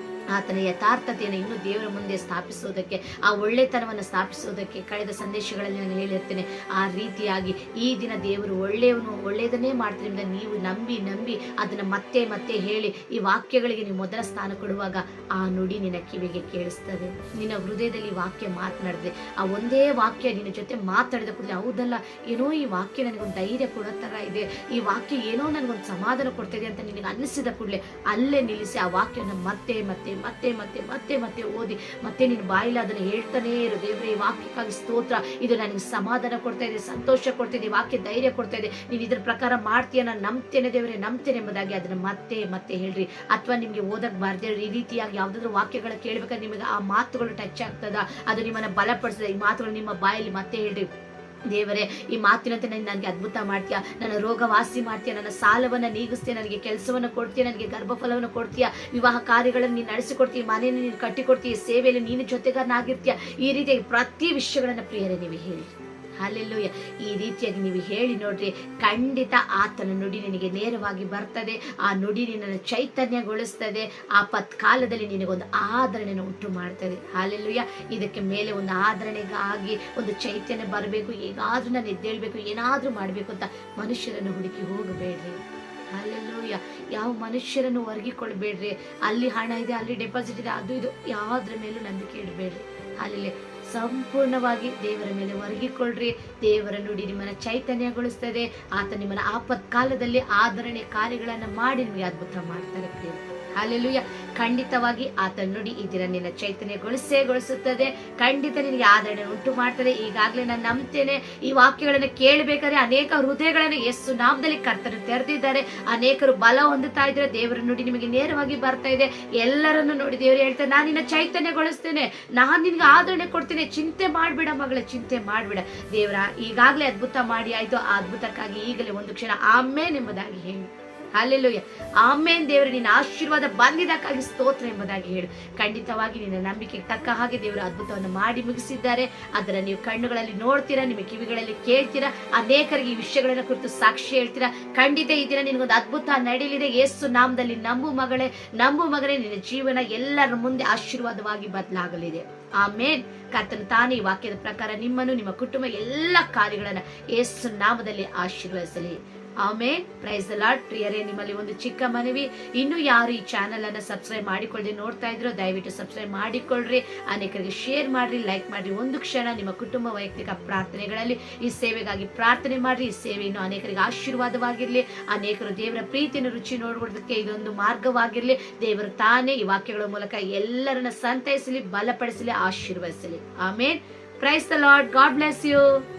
ಆತನ ಯಥಾರ್ಥತೆಯನ್ನು ಇನ್ನು ದೇವರ ಮುಂದೆ ಸ್ಥಾಪಿಸೋದಕ್ಕೆ, ಆ ಒಳ್ಳೆತನವನ್ನು ಸ್ಥಾಪಿಸೋದಕ್ಕೆ ಕಳೆದ ಸಂದೇಶಗಳಲ್ಲಿ ನಾನು ಹೇಳಿರ್ತೇನೆ. ಆ ರೀತಿಯಾಗಿ ಈ ದಿನ ದೇವರು ಒಳ್ಳೆಯವನು, ಒಳ್ಳೆಯದನ್ನೇ ಮಾಡ್ತಿರಿಂದ ನೀವು ನಂಬಿ ಅದನ್ನ ಮತ್ತೆ ಮತ್ತೆ ಹೇಳಿ, ಈ ವಾಕ್ಯಗಳಿಗೆ ನೀವು ಮೊದಲ ಸ್ಥಾನ ಕೊಡುವಾಗ ಆ ನುಡಿ ನಿನ್ನ ಕಿವಿಗೆ ಕೇಳಿಸ್ತದೆ. ನಿನ್ನ ಹೃದಯದಲ್ಲಿ ವಾಕ್ಯ ಮಾತನಾಡಿದೆ, ಆ ಒಂದೇ ವಾಕ್ಯ ನಿನ್ನ ಜೊತೆ ಮಾತಾಡಿದ ಕೂಡಲೇ, ಹೌದಲ್ಲ, ಏನೋ ಈ ವಾಕ್ಯ ನನಗೊಂದು ಧೈರ್ಯ ಕೊಡೋ ತರ ಇದೆ, ಈ ವಾಕ್ಯ ಏನೋ ನನಗೊಂದು ಸಮಾಧಾನ ಕೊಡ್ತಾ ಇದೆ ಅಂತ ನಿನಗೆ ಅನ್ನಿಸಿದ ಕೂಡಲೇ ಅಲ್ಲೇ ನಿಲ್ಲಿಸಿ ಆ ವಾಕ್ಯನ ಮತ್ತೆ ಮತ್ತೆ ಮತ್ತೆ ಮತ್ತೆ ಮತ್ತೆ ಮತ್ತೆ ಓದಿ, ಮತ್ತೆ ನಿನ್ನ ಬಾಯಿಲ್ಲ ಅದನ್ನು ಹೇಳ್ತಾನೇ ಇರು. ದೇವರೇ, ಈ ವಾಕ್ಯಕ್ಕಾಗಿ ಸ್ತೋತ್ರ, ಇದು ನನಗೆ ಸಮಾಧಾನ ಕೊಡ್ತಾ ಇದೆ, ಸಂತೋಷ ಕೊಡ್ತಾ ಇದೆ, ವಾಕ್ಯ ಧೈರ್ಯ ಕೊಡ್ತಾ ಇದೆ, ನೀನು ಇದ್ರ ಪ್ರಕಾರ ಮಾಡ್ತೀಯ, ನಾನು ನಂಬ್ತೇನೆ ದೇವರೇ, ನಂಬ್ತೇನೆ ಎಂಬುದಾಗಿ ಅದನ್ನ ಮತ್ತೆ ಮತ್ತೆ ಹೇಳ್ರಿ. ಅಥವಾ ನಿಮ್ಗೆ ಓದಕ್ ಬಾರ್ದೇ ಈ ರೀತಿಯಾಗಿ ಯಾವ್ದಾದ್ರು ವಾಕ್ಯಗಳ ಕೇಳ್ಬೇಕಾದ್ರೆ ನಿಮಗೆ ಆ ಮಾತುಗಳು ಟಚ್ ಆಗ್ತದ, ಅದು ನಿಮ್ಮನ್ನ ಬಲಪಡಿಸ್ತದೆ, ಈ ಮಾತುಗಳು ನಿಮ್ಮ ಬಾಯಲ್ಲಿ ಮತ್ತೆ ಹೇಳ್ರಿ. ದೇವರೇ, ಈ ಮಾತಿನಂತೆ ನನಗೆ ಅದ್ಭುತ ಮಾಡ್ತೀಯಾ, ನನ್ನ ರೋಗ ವಾಸಿ ಮಾಡ್ತೀಯಾ, ನನ್ನ ಸಾಲವನ್ನು ನೀಗಿಸ್ತೀಯ, ನನಗೆ ಕೆಲಸವನ್ನು ಕೊಡ್ತೀಯ, ನನಗೆ ಗರ್ಭಫಲವನ್ನು ಕೊಡ್ತೀಯಾ, ವಿವಾಹ ಕಾರ್ಯಗಳನ್ನು ನೀನು ನಡೆಸಿಕೊಡ್ತೀಯ, ಮನೆಯನ್ನು ನೀನು ಕಟ್ಟಿಕೊಡ್ತೀಯ, ಸೇವೆಯಲ್ಲಿ ನೀನು ಜೊತೆಗಾರನಾಗಿರ್ತೀಯ. ಈ ರೀತಿಯಾಗಿ ಪ್ರತಿ ವಿಷಯಗಳನ್ನು ಪ್ರಿಯರೇ ನೀವು ಹೇಳಿ. ಹಲ್ಲೆಲೂಯಾ. ಈ ರೀತಿಯಾಗಿ ನೀವು ಹೇಳಿ ನೋಡ್ರಿ, ಖಂಡಿತ ಆತನ ನುಡಿ ನಿನಗೆ ನೇರವಾಗಿ ಬರ್ತದೆ. ಆ ನುಡಿ ನಿನ್ನನ್ನು ಚೈತನ್ಯಗೊಳಿಸ್ತದೆ. ಕಾಲದಲ್ಲಿ ನಿನಗೊಂದು ಆದರಣೆಯನ್ನು ಉಂಟು ಮಾಡ್ತದೆ. ಹಲ್ಲೆಲೂಯಾ. ಇದಕ್ಕೆ ಮೇಲೆ ಒಂದು ಆದರಣೆಗಾಗಿ ಒಂದು ಚೈತನ್ಯ ಬರಬೇಕು, ಹೇಗಾದ್ರೂ ನಾನು ಎದ್ದೇಳ್ಬೇಕು, ಏನಾದ್ರೂ ಮಾಡ್ಬೇಕು ಅಂತ ಮನುಷ್ಯರನ್ನು ಹುಡುಕಿ ಹೋಗಬೇಡ್ರಿ. ಹಲ್ಲೆಲೂಯಾ. ಯಾವ ಮನುಷ್ಯರನ್ನು ಹೊರಗಿಕೊಳ್ಬೇಡ್ರಿ. ಅಲ್ಲಿ ಹಣ ಇದೆ, ಅಲ್ಲಿ ಡೆಪಾಸಿಟ್ ಇದೆ, ಅದು ಇದು ಯಾವ್ದ್ರ ಮೇಲೂ ನಂಬಿಕೆ ಇಡಬೇಡ್ರಿ. ಅಲ್ಲಿ ಸಂಪೂರ್ಣವಾಗಿ ದೇವರ ಮೇಲೆ ಒರಗಿಕೊಳ್ಳ್ರಿ. ದೇವರ ನುಡಿ ನಿಮ್ಮನ್ನ ಚೈತನ್ಯಗೊಳಿಸ್ತದೆ. ಆತ ನಿಮ್ಮನ್ನ ಕಾಲದಲ್ಲಿ ಆದರಣೆ ಕಾರ್ಯಗಳನ್ನ ಮಾಡಿ ನಿಮಗೆ ಅದ್ಭುತ ಮಾಡ್ತಾರೆ. ಹಲ್ಲೆಲೂಯಾ. ಖಂಡಿತವಾಗಿ ಆತನ ನುಡಿ ಈ ದಿನ ನಿನ್ನ ಚೈತನ್ಯಗೊಳಿಸುತ್ತದೆ. ಖಂಡಿತ ನಿನಗೆ ಆದರಣೆ ಉಂಟು ಮಾಡ್ತದೆ. ಈಗಾಗಲೇ ನಾನು ನಂಬ್ತೇನೆ. ಈ ವಾಕ್ಯಗಳನ್ನು ಕೇಳಬೇಕಾದ್ರೆ ಅನೇಕ ಹೃದಯಗಳನ್ನು ಯೇಸು ನಾಮದಲ್ಲಿ ಕರ್ತನು ತೆರೆದಿದ್ದಾರೆ. ಅನೇಕರು ಬಲ ಹೊಂದುತ್ತಾ ಇದ್ದಾರೆ. ದೇವರ ನುಡಿ ನಿಮಗೆ ನೇರವಾಗಿ ಬರ್ತಾ ಇದೆ. ಎಲ್ಲರನ್ನು ನೋಡಿ ದೇವರು ಹೇಳ್ತಾರೆ, ನಾನು ನಿನ್ನ ಚೈತನ್ಯಗೊಳಿಸ್ತೇನೆ, ನಾನು ನಿನ್ಗೆ ಆದರಣೆ ಕೊಡ್ತೇನೆ, ಚಿಂತೆ ಮಾಡ್ಬೇಡ ಮಗಳೇ, ಚಿಂತೆ ಮಾಡ್ಬೇಡ. ದೇವರ ಈಗಾಗಲೇ ಅದ್ಭುತ ಮಾಡಿ ಆಯ್ತು. ಆ ಅದ್ಭುತಕ್ಕಾಗಿ ಈಗಲೇ ಒಂದು ಕ್ಷಣ ಆಮೇನ್ ಎಂಬುದಾಗಿ ಹೇಳಿ. ಹಲ್ಲೆಲೂಯಾ. ಆಮೇನ್. ದೇವರು ನಿನ್ನ ಆಶೀರ್ವಾದ ಬಂದಿದ್ದಕ್ಕಾಗಿ ಸ್ತೋತ್ರ ಎಂಬುದಾಗಿ ಹೇಳು. ಖಂಡಿತವಾಗಿ ನಿನ್ನ ನಂಬಿಕೆಗೆ ತಕ್ಕ ಹಾಗೆ ದೇವರು ಅದ್ಭುತವನ್ನು ಮಾಡಿ ಮುಗಿಸಿದ್ದಾರೆ. ಅದರ ನೀವು ಕಣ್ಣುಗಳಲ್ಲಿ ನೋಡ್ತೀರಾ, ನಿಮ್ಮ ಕಿವಿಗಳಲ್ಲಿ ಕೇಳ್ತೀರಾ, ಅನೇಕರಿಗೆ ಈ ವಿಷಯಗಳನ್ನ ಕುರಿತು ಸಾಕ್ಷಿ ಹೇಳ್ತೀರಾ. ಖಂಡಿತ ಈ ದಿನ ನಿನಗೊಂದು ಅದ್ಭುತ ನಡೀಲಿದೆ. ಯೇಸು ನಾಮದಲ್ಲಿ ನಂಬು ಮಗಳೇ, ನಂಬು ಮಗನೇ, ನಿನ್ನ ಜೀವನ ಎಲ್ಲರ ಮುಂದೆ ಆಶೀರ್ವಾದವಾಗಿ ಬದಲಾಗಲಿದೆ. ಆಮೇನ್. ಕರ್ತನು ತಾನೇ ಈ ವಾಕ್ಯದ ಪ್ರಕಾರ ನಿಮ್ಮನ್ನು, ನಿಮ್ಮ ಕುಟುಂಬ ಎಲ್ಲ ಕಾರ್ಯಗಳನ್ನ ಯೇಸು ನಾಮದಲ್ಲಿ ಆಶೀರ್ವದಿಸಲಿ. ಆಮೇನ್. Praise the Lord. ಪ್ರಿಯರೇ, ನಿಮ್ಮಲ್ಲಿ ಒಂದು ಚಿಕ್ಕ ಮನವಿ, ಇನ್ನು ಯಾರು ಈ ಚಾನೆಲ್ ಅನ್ನ ಸಬ್ಸ್ಕ್ರೈಬ್ ಮಾಡಿಕೊಳ್ಳದೆ ನೋಡ್ತಾ ಇದ್ರು ದಯವಿಟ್ಟು ಸಬ್ಸ್ಕ್ರೈಬ್ ಮಾಡಿಕೊಳ್ಳ್ರಿ. ಅನೇಕರಿಗೆ ಶೇರ್ ಮಾಡ್ರಿ, ಲೈಕ್ ಮಾಡ್ರಿ. ಒಂದು ಕ್ಷಣ ನಿಮ್ಮ ಕುಟುಂಬ ವೈಯಕ್ತಿಕ ಪ್ರಾರ್ಥನೆಗಳಲ್ಲಿ ಈ ಸೇವೆಗಾಗಿ ಪ್ರಾರ್ಥನೆ ಮಾಡ್ರಿ. ಈ ಸೇವೆ ಇನ್ನು ಅನೇಕರಿಗೆ ಆಶೀರ್ವಾದವಾಗಿರ್ಲಿ. ಅನೇಕರು ದೇವರ ಪ್ರೀತಿಯನ್ನು ರುಚಿ ನೋಡ್ಕೊಳ್ಳೋದಕ್ಕೆ ಇದೊಂದು ಮಾರ್ಗವಾಗಿರ್ಲಿ. ದೇವರು ತಾನೇ ಈ ವಾಕ್ಯಗಳ ಮೂಲಕ ಎಲ್ಲರನ್ನ ಸಂತೈಸಲಿ, ಬಲಪಡಿಸಲಿ, ಆಶೀರ್ವದಿಸಲಿ. Amen. Praise the Lord. God bless you.